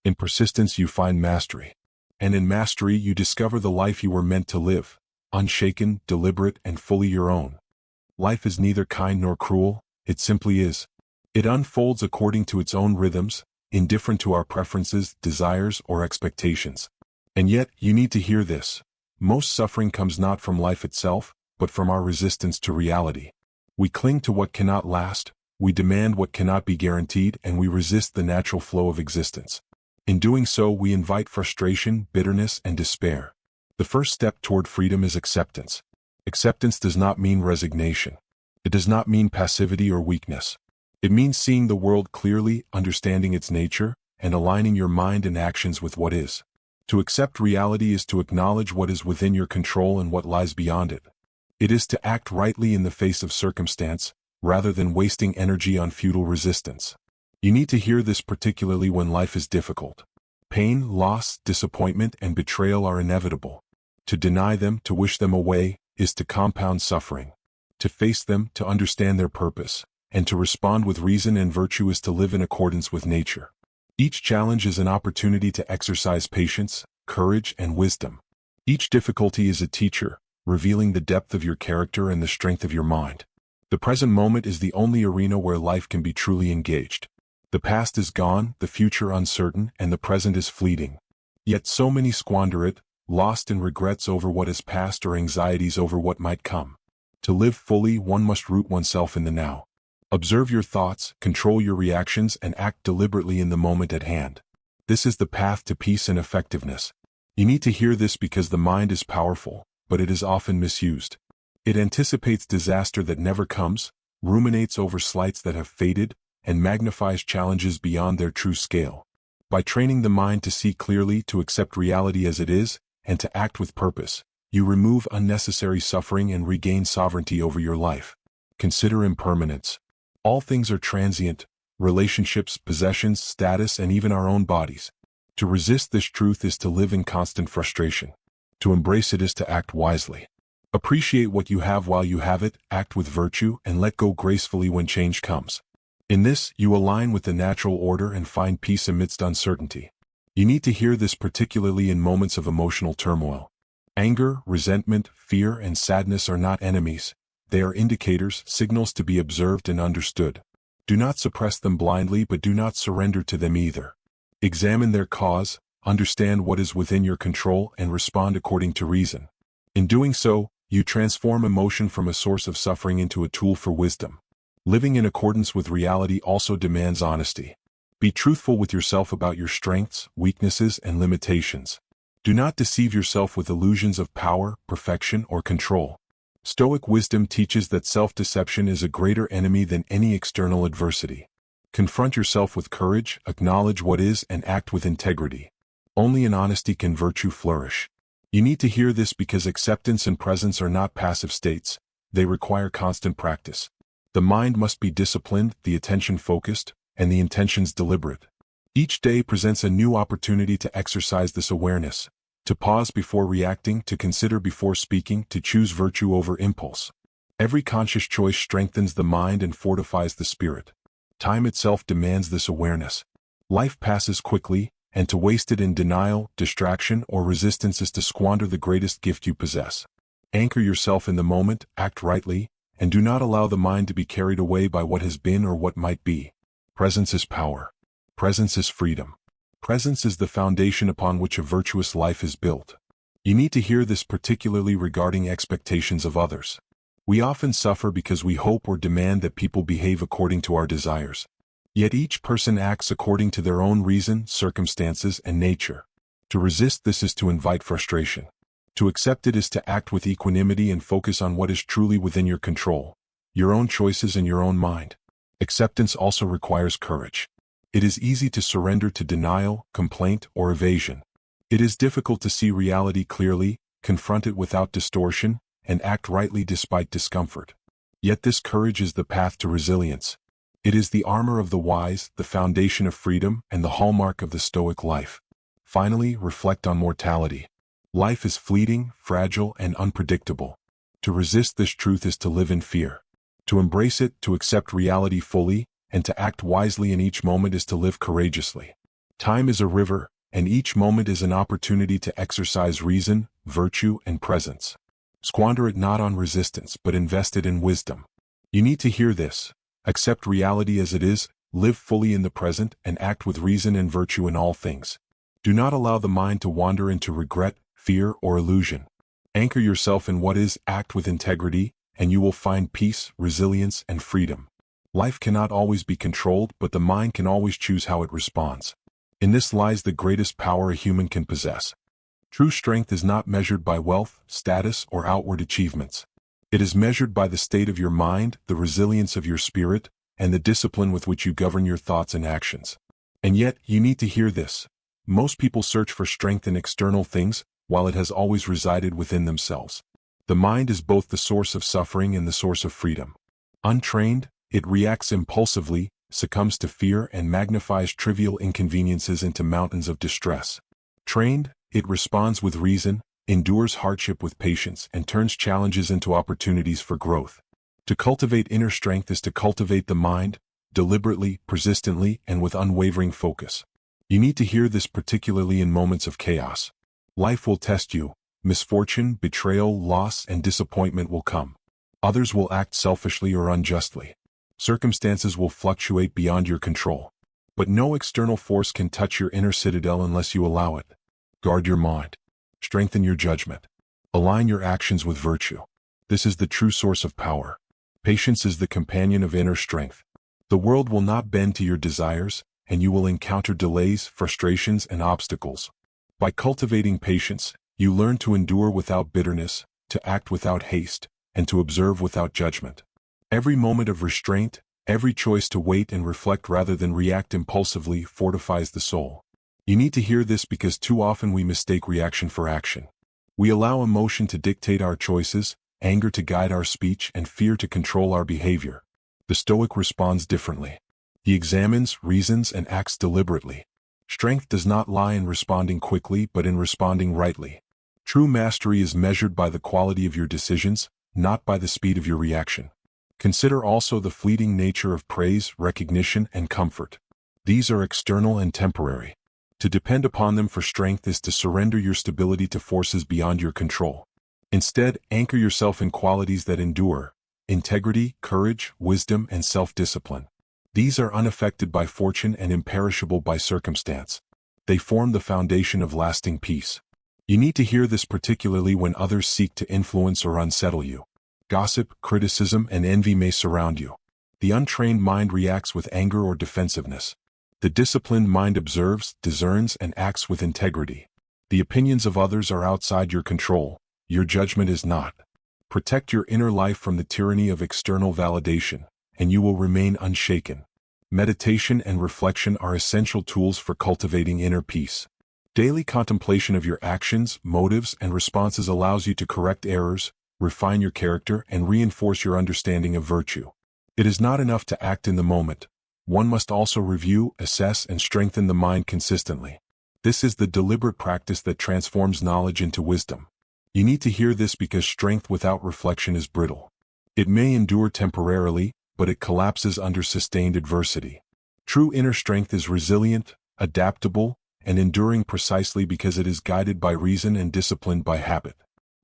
In persistence you find mastery. And in mastery you discover the life you were meant to live, unshaken, deliberate, and fully your own. Life is neither kind nor cruel, it simply is. It unfolds according to its own rhythms, indifferent to our preferences, desires, or expectations. And yet, you need to hear this. Most suffering comes not from life itself, but from our resistance to reality. We cling to what cannot last, we demand what cannot be guaranteed, and we resist the natural flow of existence. In doing so, we invite frustration, bitterness, and despair. The first step toward freedom is acceptance. Acceptance does not mean resignation. It does not mean passivity or weakness. It means seeing the world clearly, understanding its nature, and aligning your mind and actions with what is. To accept reality is to acknowledge what is within your control and what lies beyond it. It is to act rightly in the face of circumstance, rather than wasting energy on futile resistance. You need to hear this particularly when life is difficult. Pain, loss, disappointment, and betrayal are inevitable. To deny them, to wish them away, is to compound suffering. To face them, to understand their purpose, and to respond with reason and virtue is to live in accordance with nature. Each challenge is an opportunity to exercise patience, courage, and wisdom. Each difficulty is a teacher, revealing the depth of your character and the strength of your mind. The present moment is the only arena where life can be truly engaged. The past is gone, the future uncertain, and the present is fleeting. Yet so many squander it, lost in regrets over what is past or anxieties over what might come. To live fully, one must root oneself in the now. Observe your thoughts, control your reactions, and act deliberately in the moment at hand. This is the path to peace and effectiveness. You need to hear this because the mind is powerful, but it is often misused. It anticipates disaster that never comes, ruminates over slights that have faded, and magnifies challenges beyond their true scale. By training the mind to see clearly, to accept reality as it is, and to act with purpose, you remove unnecessary suffering and regain sovereignty over your life. Consider impermanence. All things are transient: relationships, possessions, status, and even our own bodies. To resist this truth is to live in constant frustration. To embrace it is to act wisely. Appreciate what you have while you have it, act with virtue, and let go gracefully when change comes. In this, you align with the natural order and find peace amidst uncertainty. You need to hear this particularly in moments of emotional turmoil. Anger, resentment, fear, and sadness are not enemies. They are indicators, signals to be observed and understood. Do not suppress them blindly, but do not surrender to them either. Examine their cause, understand what is within your control, and respond according to reason. In doing so, you transform emotion from a source of suffering into a tool for wisdom. Living in accordance with reality also demands honesty. Be truthful with yourself about your strengths, weaknesses, and limitations. Do not deceive yourself with illusions of power, perfection, or control. Stoic wisdom teaches that self-deception is a greater enemy than any external adversity. Confront yourself with courage, acknowledge what is, and act with integrity. Only in honesty can virtue flourish. You need to hear this because acceptance and presence are not passive states. They require constant practice. The mind must be disciplined, the attention focused, and the intentions deliberate. Each day presents a new opportunity to exercise this awareness, to pause before reacting, to consider before speaking, to choose virtue over impulse. Every conscious choice strengthens the mind and fortifies the spirit. Time itself demands this awareness. Life passes quickly, and to waste it in denial, distraction, or resistance is to squander the greatest gift you possess. Anchor yourself in the moment, act rightly, and do not allow the mind to be carried away by what has been or what might be. Presence is power. Presence is freedom. Presence is the foundation upon which a virtuous life is built. You need to hear this particularly regarding expectations of others. We often suffer because we hope or demand that people behave according to our desires. Yet each person acts according to their own reason, circumstances, and nature. To resist this is to invite frustration. To accept it is to act with equanimity and focus on what is truly within your control, your own choices and your own mind. Acceptance also requires courage. It is easy to surrender to denial, complaint, or evasion. It is difficult to see reality clearly, confront it without distortion, and act rightly despite discomfort. Yet this courage is the path to resilience. It is the armor of the wise, the foundation of freedom, and the hallmark of the Stoic life. Finally, reflect on mortality. Life is fleeting, fragile, and unpredictable. To resist this truth is to live in fear. To embrace it, to accept reality fully, and to act wisely in each moment is to live courageously. Time is a river, and each moment is an opportunity to exercise reason, virtue, and presence. Squander it not on resistance, but invest it in wisdom. You need to hear this. Accept reality as it is, live fully in the present, and act with reason and virtue in all things. Do not allow the mind to wander into regret, fear, or illusion. Anchor yourself in what is, act with integrity, and you will find peace, resilience, and freedom. Life cannot always be controlled, but the mind can always choose how it responds. In this lies the greatest power a human can possess. True strength is not measured by wealth, status, or outward achievements. It is measured by the state of your mind, the resilience of your spirit, and the discipline with which you govern your thoughts and actions. And yet, you need to hear this. Most people search for strength in external things, while it has always resided within themselves. The mind is both the source of suffering and the source of freedom. Untrained, it reacts impulsively, succumbs to fear, and magnifies trivial inconveniences into mountains of distress. Trained, it responds with reason, endures hardship with patience, and turns challenges into opportunities for growth. To cultivate inner strength is to cultivate the mind, deliberately, persistently, and with unwavering focus. You need to hear this particularly in moments of chaos. Life will test you. Misfortune, betrayal, loss, and disappointment will come. Others will act selfishly or unjustly. Circumstances will fluctuate beyond your control. But no external force can touch your inner citadel unless you allow it. Guard your mind. Strengthen your judgment. Align your actions with virtue. This is the true source of power. Patience is the companion of inner strength. The world will not bend to your desires, and you will encounter delays, frustrations, and obstacles. By cultivating patience, you learn to endure without bitterness, to act without haste, and to observe without judgment. Every moment of restraint, every choice to wait and reflect rather than react impulsively fortifies the soul. You need to hear this because too often we mistake reaction for action. We allow emotion to dictate our choices, anger to guide our speech, and fear to control our behavior. The Stoic responds differently. He examines, reasons, and acts deliberately. Strength does not lie in responding quickly but in responding rightly. True mastery is measured by the quality of your decisions, not by the speed of your reaction. Consider also the fleeting nature of praise, recognition, and comfort. These are external and temporary. To depend upon them for strength is to surrender your stability to forces beyond your control. Instead, anchor yourself in qualities that endure: integrity, courage, wisdom, and self-discipline. These are unaffected by fortune and imperishable by circumstance. They form the foundation of lasting peace. You need to hear this particularly when others seek to influence or unsettle you. Gossip, criticism, and envy may surround you. The untrained mind reacts with anger or defensiveness. The disciplined mind observes, discerns, and acts with integrity. The opinions of others are outside your control. Your judgment is not. Protect your inner life from the tyranny of external validation, and you will remain unshaken. Meditation and reflection are essential tools for cultivating inner peace. Daily contemplation of your actions, motives, and responses allows you to correct errors, refine your character, and reinforce your understanding of virtue. It is not enough to act in the moment. One must also review, assess, and strengthen the mind consistently. This is the deliberate practice that transforms knowledge into wisdom. You need to hear this because strength without reflection is brittle. It may endure temporarily, but it collapses under sustained adversity. True inner strength is resilient, adaptable, and enduring precisely because it is guided by reason and disciplined by habit.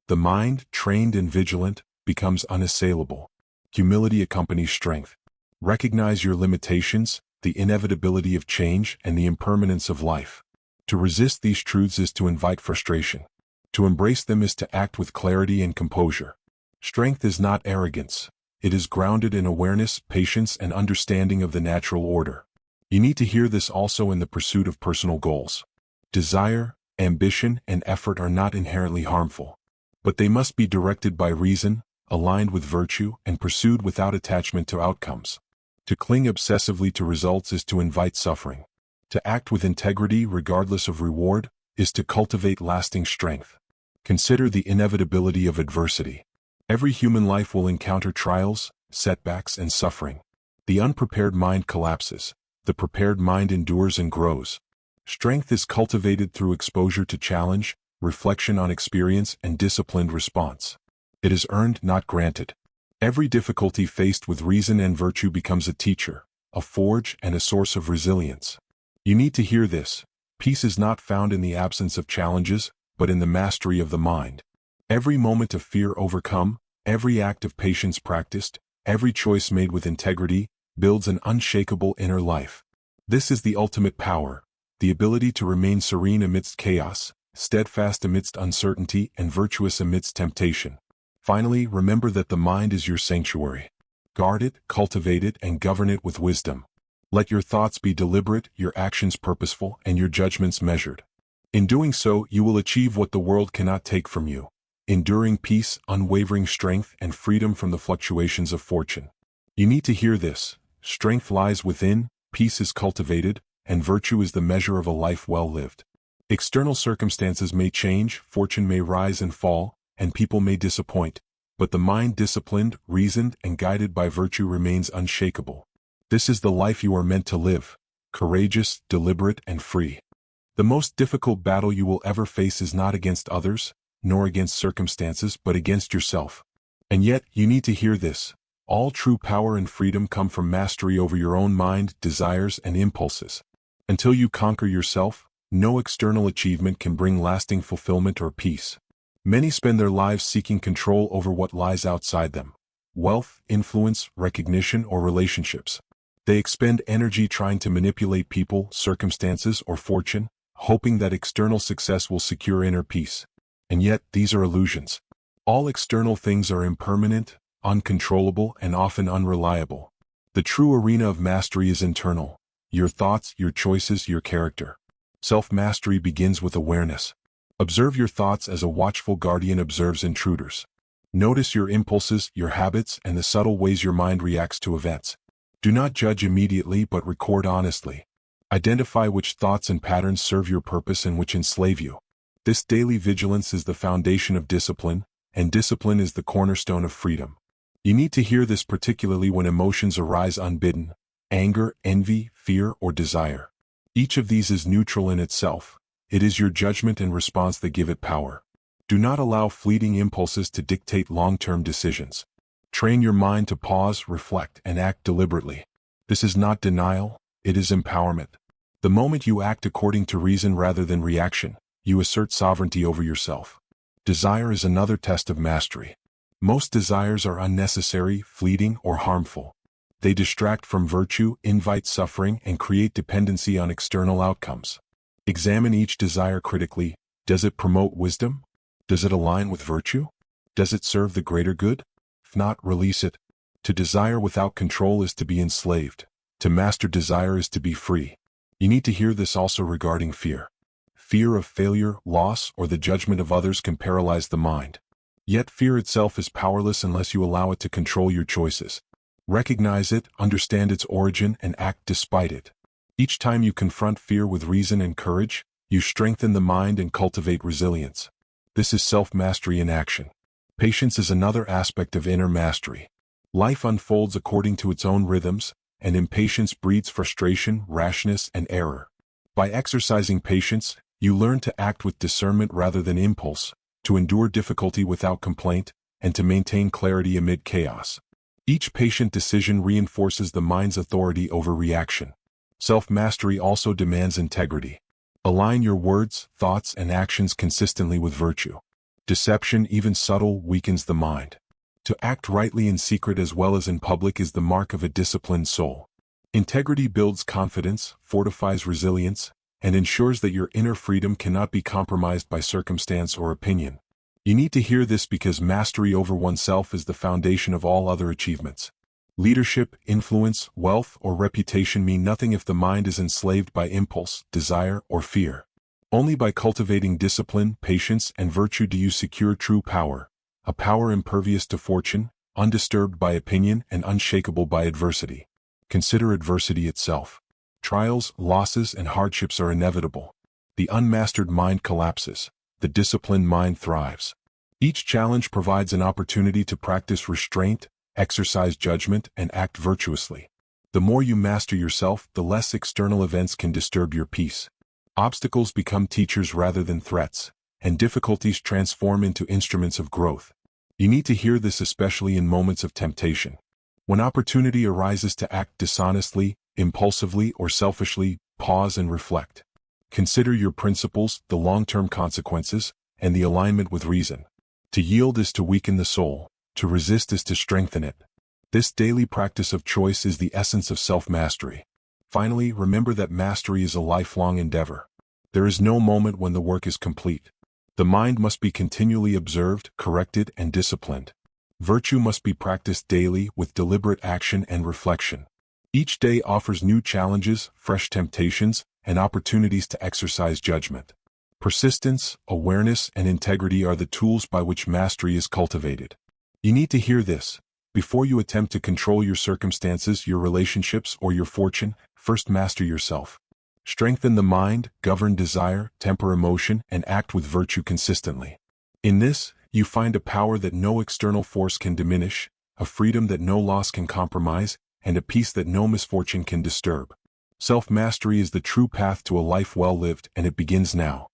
The mind, trained and vigilant, becomes unassailable. Humility accompanies strength. Recognize your limitations, the inevitability of change, and the impermanence of life. To resist these truths is to invite frustration. To embrace them is to act with clarity and composure. Strength is not arrogance. It is grounded in awareness, patience, and understanding of the natural order. You need to hear this also in the pursuit of personal goals. Desire, ambition, and effort are not inherently harmful. But they must be directed by reason, aligned with virtue, and pursued without attachment to outcomes. To cling obsessively to results is to invite suffering. To act with integrity regardless of reward is to cultivate lasting strength. Consider the inevitability of adversity. Every human life will encounter trials, setbacks, and suffering. The unprepared mind collapses. The prepared mind endures and grows. Strength is cultivated through exposure to challenge, reflection on experience, and disciplined response. It is earned, not granted. Every difficulty faced with reason and virtue becomes a teacher, a forge, and a source of resilience. You need to hear this. Peace is not found in the absence of challenges, but in the mastery of the mind. Every moment of fear overcome, every act of patience practiced, every choice made with integrity, builds an unshakable inner life. This is the ultimate power, the ability to remain serene amidst chaos, steadfast amidst uncertainty, and virtuous amidst temptation. Finally, remember that the mind is your sanctuary. Guard it, cultivate it, and govern it with wisdom. Let your thoughts be deliberate, your actions purposeful, and your judgments measured. In doing so, you will achieve what the world cannot take from you: enduring peace, unwavering strength, and freedom from the fluctuations of fortune. You need to hear this. Strength lies within, peace is cultivated, and virtue is the measure of a life well lived. External circumstances may change, fortune may rise and fall, and people may disappoint, but the mind disciplined, reasoned, and guided by virtue remains unshakable. This is the life you are meant to live: courageous, deliberate, and free. The most difficult battle you will ever face is not against others, nor against circumstances, but against yourself. And yet, you need to hear this: all true power and freedom come from mastery over your own mind, desires, and impulses. Until you conquer yourself, no external achievement can bring lasting fulfillment or peace. Many spend their lives seeking control over what lies outside them: wealth, influence, recognition, or relationships. They expend energy trying to manipulate people, circumstances, or fortune, hoping that external success will secure inner peace. And yet, these are illusions. All external things are impermanent, uncontrollable, and often unreliable. The true arena of mastery is internal: your thoughts, your choices, your character. Self-mastery begins with awareness. Observe your thoughts as a watchful guardian observes intruders. Notice your impulses, your habits, and the subtle ways your mind reacts to events. Do not judge immediately, but record honestly. Identify which thoughts and patterns serve your purpose and which enslave you. This daily vigilance is the foundation of discipline, and discipline is the cornerstone of freedom. You need to hear this particularly when emotions arise unbidden: anger, envy, fear, or desire. Each of these is neutral in itself. It is your judgment and response that give it power. Do not allow fleeting impulses to dictate long-term decisions. Train your mind to pause, reflect, and act deliberately. This is not denial, it is empowerment. The moment you act according to reason rather than reaction, you assert sovereignty over yourself. Desire is another test of mastery. Most desires are unnecessary, fleeting, or harmful. They distract from virtue, invite suffering, and create dependency on external outcomes. Examine each desire critically. Does it promote wisdom? Does it align with virtue? Does it serve the greater good? If not, release it. To desire without control is to be enslaved. To master desire is to be free. You need to hear this also regarding fear. Fear of failure, loss, or the judgment of others can paralyze the mind. Yet fear itself is powerless unless you allow it to control your choices. Recognize it, understand its origin, and act despite it. Each time you confront fear with reason and courage, you strengthen the mind and cultivate resilience. This is self-mastery in action. Patience is another aspect of inner mastery. Life unfolds according to its own rhythms, and impatience breeds frustration, rashness, and error. By exercising patience, you learn to act with discernment rather than impulse, to endure difficulty without complaint, and to maintain clarity amid chaos. Each patient decision reinforces the mind's authority over reaction. Self-mastery also demands integrity. Align your words, thoughts, and actions consistently with virtue. Deception, even subtle, weakens the mind. To act rightly in secret as well as in public is the mark of a disciplined soul. Integrity builds confidence, fortifies resilience, and ensures that your inner freedom cannot be compromised by circumstance or opinion. You need to hear this because mastery over oneself is the foundation of all other achievements. Leadership, influence, wealth, or reputation mean nothing if the mind is enslaved by impulse, desire, or fear. Only by cultivating discipline, patience, and virtue do you secure true power, a power impervious to fortune, undisturbed by opinion, and unshakable by adversity. Consider adversity itself. Trials, losses, and hardships are inevitable. The unmastered mind collapses. The disciplined mind thrives. Each challenge provides an opportunity to practice restraint, exercise judgment, and act virtuously. The more you master yourself, the less external events can disturb your peace. Obstacles become teachers rather than threats, and difficulties transform into instruments of growth. You need to hear this especially in moments of temptation. When opportunity arises to act dishonestly, impulsively, or selfishly, pause and reflect. Consider your principles, the long-term consequences, and the alignment with reason. To yield is to weaken the soul, to resist is to strengthen it. This daily practice of choice is the essence of self-mastery. Finally, remember that mastery is a lifelong endeavor. There is no moment when the work is complete. The mind must be continually observed, corrected, and disciplined. Virtue must be practiced daily with deliberate action and reflection. Each day offers new challenges, fresh temptations, and opportunities to exercise judgment. Persistence, awareness, and integrity are the tools by which mastery is cultivated. You need to hear this. Before you attempt to control your circumstances, your relationships, or your fortune, first master yourself. Strengthen the mind, govern desire, temper emotion, and act with virtue consistently. In this, you find a power that no external force can diminish, a freedom that no loss can compromise, and a peace that no misfortune can disturb. Self-mastery is the true path to a life well lived, and it begins now.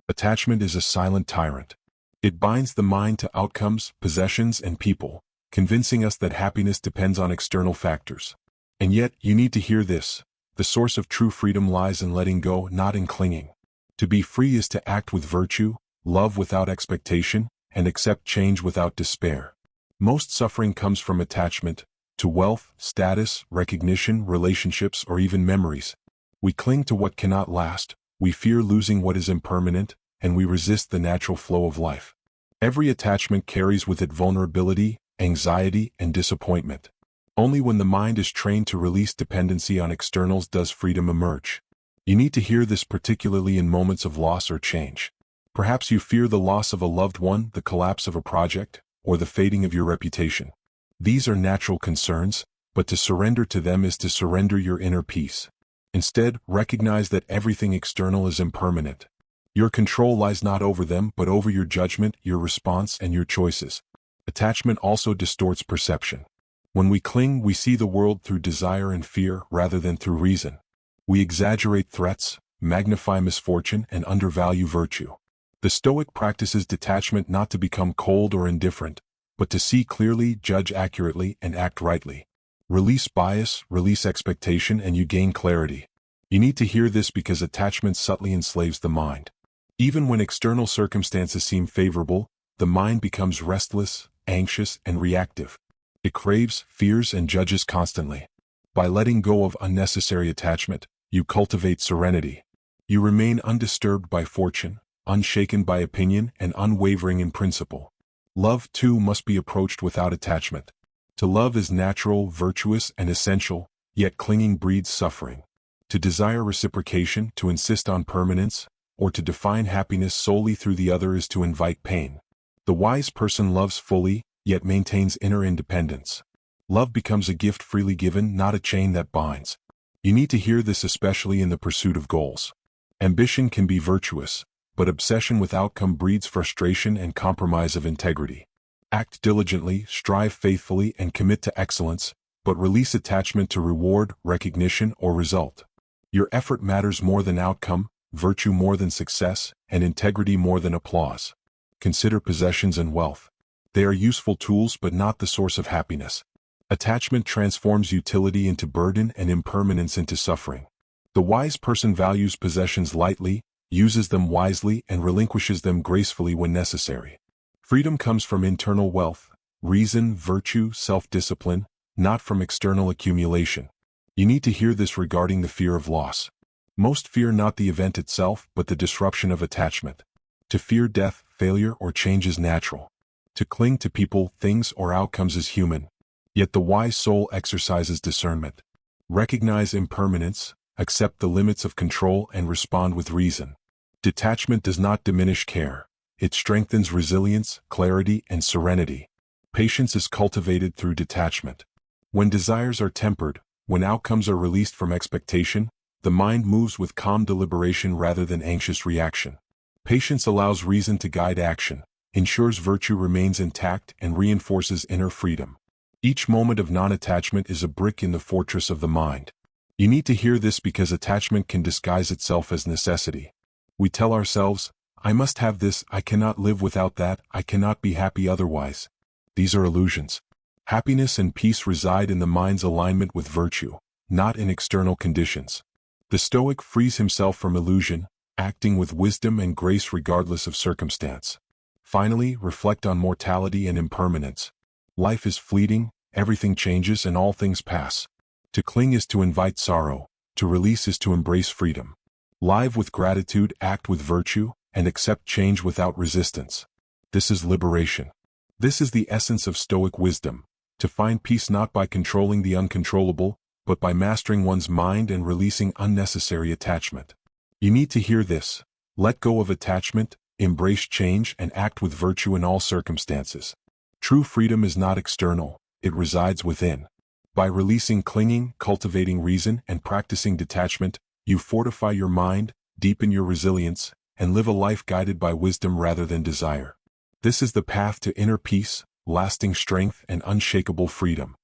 Attachment is a silent tyrant. It binds the mind to outcomes, possessions, and people, convincing us that happiness depends on external factors. And yet, you need to hear this. The source of true freedom lies in letting go, not in clinging. To be free is to act with virtue, love without expectation, and accept change without despair. Most suffering comes from attachment, to wealth, status, recognition, relationships, or even memories. We cling to what cannot last, we fear losing what is impermanent, and we resist the natural flow of life. Every attachment carries with it vulnerability, anxiety, and disappointment. Only when the mind is trained to release dependency on externals does freedom emerge. You need to hear this particularly in moments of loss or change. Perhaps you fear the loss of a loved one, the collapse of a project, or the fading of your reputation. These are natural concerns, but to surrender to them is to surrender your inner peace. Instead, recognize that everything external is impermanent. Your control lies not over them, but over your judgment, your response, and your choices. Attachment also distorts perception. When we cling, we see the world through desire and fear rather than through reason. We exaggerate threats, magnify misfortune, and undervalue virtue. The Stoic practices detachment not to become cold or indifferent, but to see clearly, judge accurately, and act rightly. Release bias, release expectation, and you gain clarity. You need to hear this because attachment subtly enslaves the mind. Even when external circumstances seem favorable, the mind becomes restless, anxious, and reactive. It craves, fears, and judges constantly. By letting go of unnecessary attachment, you cultivate serenity. You remain undisturbed by fortune, unshaken by opinion, and unwavering in principle. Love, too, must be approached without attachment. To love is natural, virtuous, and essential, yet clinging breeds suffering. To desire reciprocation, to insist on permanence, or to define happiness solely through the other is to invite pain. The wise person loves fully, yet maintains inner independence. Love becomes a gift freely given, not a chain that binds. You need to hear this especially in the pursuit of goals. Ambition can be virtuous, but obsession with outcome breeds frustration and compromise of integrity. Act diligently, strive faithfully, and commit to excellence, but release attachment to reward, recognition, or result. Your effort matters more than outcome, virtue more than success, and integrity more than applause. Consider possessions and wealth. They are useful tools but not the source of happiness. Attachment transforms utility into burden and impermanence into suffering. The wise person values possessions lightly, uses them wisely, and relinquishes them gracefully when necessary. Freedom comes from internal wealth, reason, virtue, self-discipline, not from external accumulation. You need to hear this regarding the fear of loss. Most fear not the event itself but the disruption of attachment. To fear death, failure, or change is natural. To cling to people, things, or outcomes is human. Yet the wise soul exercises discernment. Recognize impermanence, accept the limits of control, and respond with reason. Detachment does not diminish care. It strengthens resilience, clarity, and serenity. Patience is cultivated through detachment. When desires are tempered, when outcomes are released from expectation, the mind moves with calm deliberation rather than anxious reaction. Patience allows reason to guide action, ensures virtue remains intact, and reinforces inner freedom. Each moment of non-attachment is a brick in the fortress of the mind. You need to hear this because attachment can disguise itself as necessity. We tell ourselves, I must have this, I cannot live without that, I cannot be happy otherwise. These are illusions. Happiness and peace reside in the mind's alignment with virtue, not in external conditions. The Stoic frees himself from illusion, acting with wisdom and grace regardless of circumstance. Finally, reflect on mortality and impermanence. Life is fleeting, everything changes and all things pass. To cling is to invite sorrow, to release is to embrace freedom. Live with gratitude, act with virtue, and accept change without resistance. This is liberation. This is the essence of Stoic wisdom, to find peace not by controlling the uncontrollable, but by mastering one's mind and releasing unnecessary attachment. You need to hear this. Let go of attachment, embrace change, and act with virtue in all circumstances. True freedom is not external, it resides within. By releasing clinging, cultivating reason, and practicing detachment, you fortify your mind, deepen your resilience, and live a life guided by wisdom rather than desire. This is the path to inner peace, lasting strength, and unshakable freedom.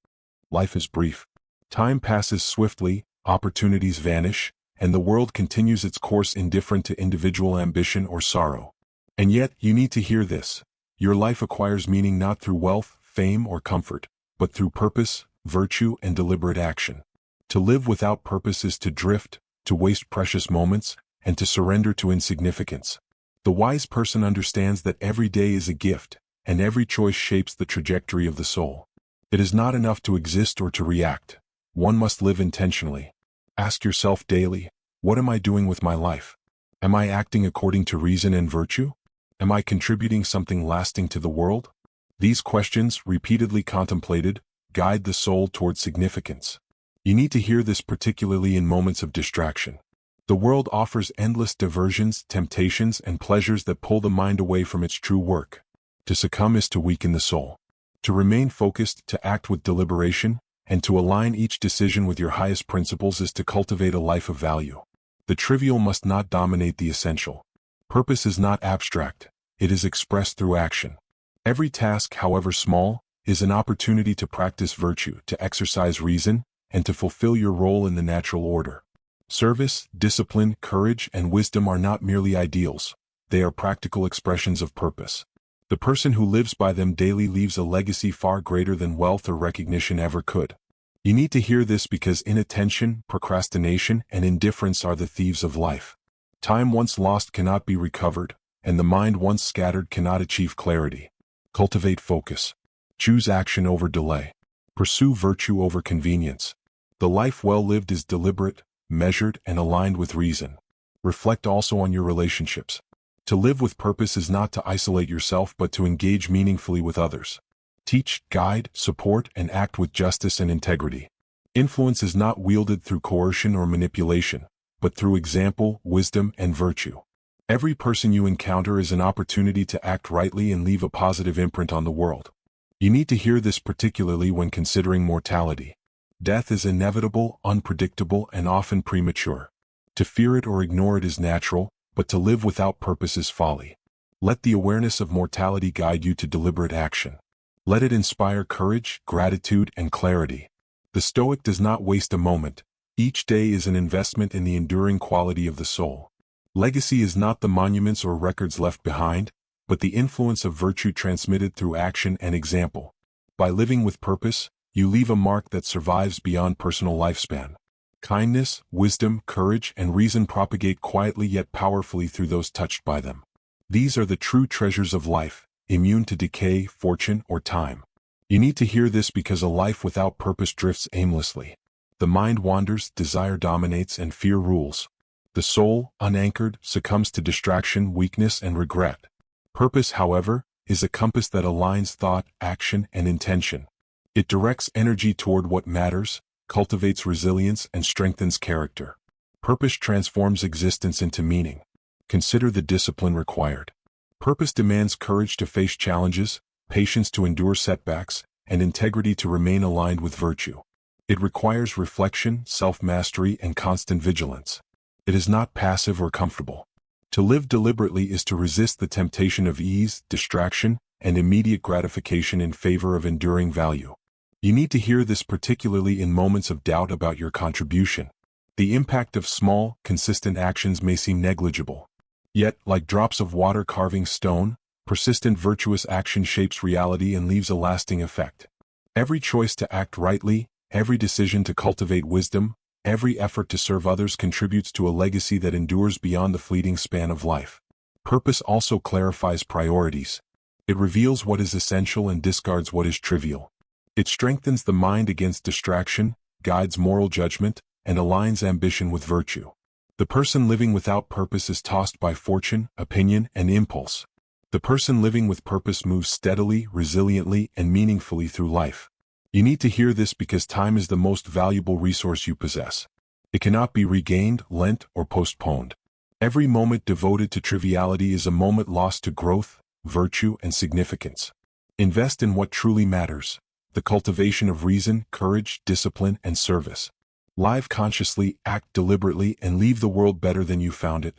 Life is brief. Time passes swiftly, opportunities vanish, and the world continues its course indifferent to individual ambition or sorrow. And yet, you need to hear this. Your life acquires meaning not through wealth, fame, or comfort, but through purpose, virtue, and deliberate action. To live without purpose is to drift, to waste precious moments, and to surrender to insignificance. The wise person understands that every day is a gift, and every choice shapes the trajectory of the soul. It is not enough to exist or to react. One must live intentionally. Ask yourself daily, what am I doing with my life? Am I acting according to reason and virtue? Am I contributing something lasting to the world? These questions, repeatedly contemplated, guide the soul toward significance. You need to hear this particularly in moments of distraction. The world offers endless diversions, temptations, and pleasures that pull the mind away from its true work. To succumb is to weaken the soul. To remain focused, to act with deliberation, and to align each decision with your highest principles is to cultivate a life of value. The trivial must not dominate the essential. Purpose is not abstract, it is expressed through action. Every task, however small, is an opportunity to practice virtue, to exercise reason, and to fulfill your role in the natural order. Service, discipline, courage, and wisdom are not merely ideals, they are practical expressions of purpose. The person who lives by them daily leaves a legacy far greater than wealth or recognition ever could. You need to hear this because inattention, procrastination, and indifference are the thieves of life. Time once lost cannot be recovered, and the mind once scattered cannot achieve clarity. Cultivate focus. Choose action over delay. Pursue virtue over convenience. The life well lived is deliberate, measured, and aligned with reason. Reflect also on your relationships. To live with purpose is not to isolate yourself but to engage meaningfully with others. Teach, guide, support, and act with justice and integrity. Influence is not wielded through coercion or manipulation, but through example, wisdom, and virtue. Every person you encounter is an opportunity to act rightly and leave a positive imprint on the world. You need to hear this particularly when considering mortality. Death is inevitable, unpredictable, and often premature. To fear it or ignore it is natural, but to live without purpose is folly. Let the awareness of mortality guide you to deliberate action. Let it inspire courage, gratitude, and clarity. The Stoic does not waste a moment. Each day is an investment in the enduring quality of the soul. Legacy is not the monuments or records left behind, but the influence of virtue transmitted through action and example. By living with purpose, you leave a mark that survives beyond personal lifespan. Kindness, wisdom, courage, and reason propagate quietly yet powerfully through those touched by them. These are the true treasures of life, immune to decay, fortune, or time. You need to hear this because a life without purpose drifts aimlessly. The mind wanders, desire dominates, and fear rules. The soul, unanchored, succumbs to distraction, weakness, and regret. Purpose, however, is a compass that aligns thought, action, and intention. It directs energy toward what matters, cultivates resilience, and strengthens character. Purpose transforms existence into meaning. Consider the discipline required. Purpose demands courage to face challenges, patience to endure setbacks, and integrity to remain aligned with virtue. It requires reflection, self-mastery, and constant vigilance. It is not passive or comfortable. To live deliberately is to resist the temptation of ease, distraction, and immediate gratification in favor of enduring value. You need to hear this particularly in moments of doubt about your contribution. The impact of small, consistent actions may seem negligible. Yet, like drops of water carving stone, persistent virtuous action shapes reality and leaves a lasting effect. Every choice to act rightly, every decision to cultivate wisdom, every effort to serve others contributes to a legacy that endures beyond the fleeting span of life. Purpose also clarifies priorities. It reveals what is essential and discards what is trivial. It strengthens the mind against distraction, guides moral judgment, and aligns ambition with virtue. The person living without purpose is tossed by fortune, opinion, and impulse. The person living with purpose moves steadily, resiliently, and meaningfully through life. You need to hear this because time is the most valuable resource you possess. It cannot be regained, lent, or postponed. Every moment devoted to triviality is a moment lost to growth, virtue, and significance. Invest in what truly matters: the cultivation of reason, courage, discipline, and service. Live consciously, act deliberately, and leave the world better than you found it.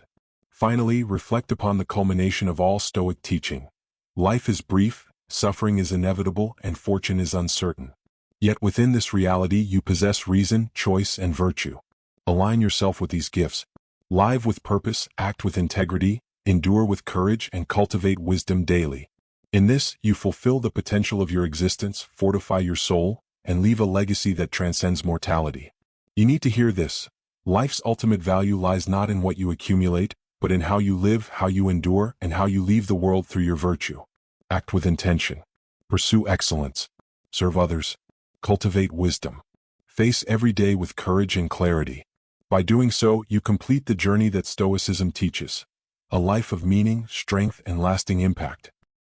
Finally, reflect upon the culmination of all Stoic teaching. Life is brief, suffering is inevitable, and fortune is uncertain. Yet within this reality you possess reason, choice, and virtue. Align yourself with these gifts. Live with purpose, act with integrity, endure with courage, and cultivate wisdom daily. In this, you fulfill the potential of your existence, fortify your soul, and leave a legacy that transcends mortality. You need to hear this. Life's ultimate value lies not in what you accumulate, but in how you live, how you endure, and how you leave the world through your virtue. Act with intention. Pursue excellence. Serve others. Cultivate wisdom. Face every day with courage and clarity. By doing so, you complete the journey that Stoicism teaches. A life of meaning, strength, and lasting impact.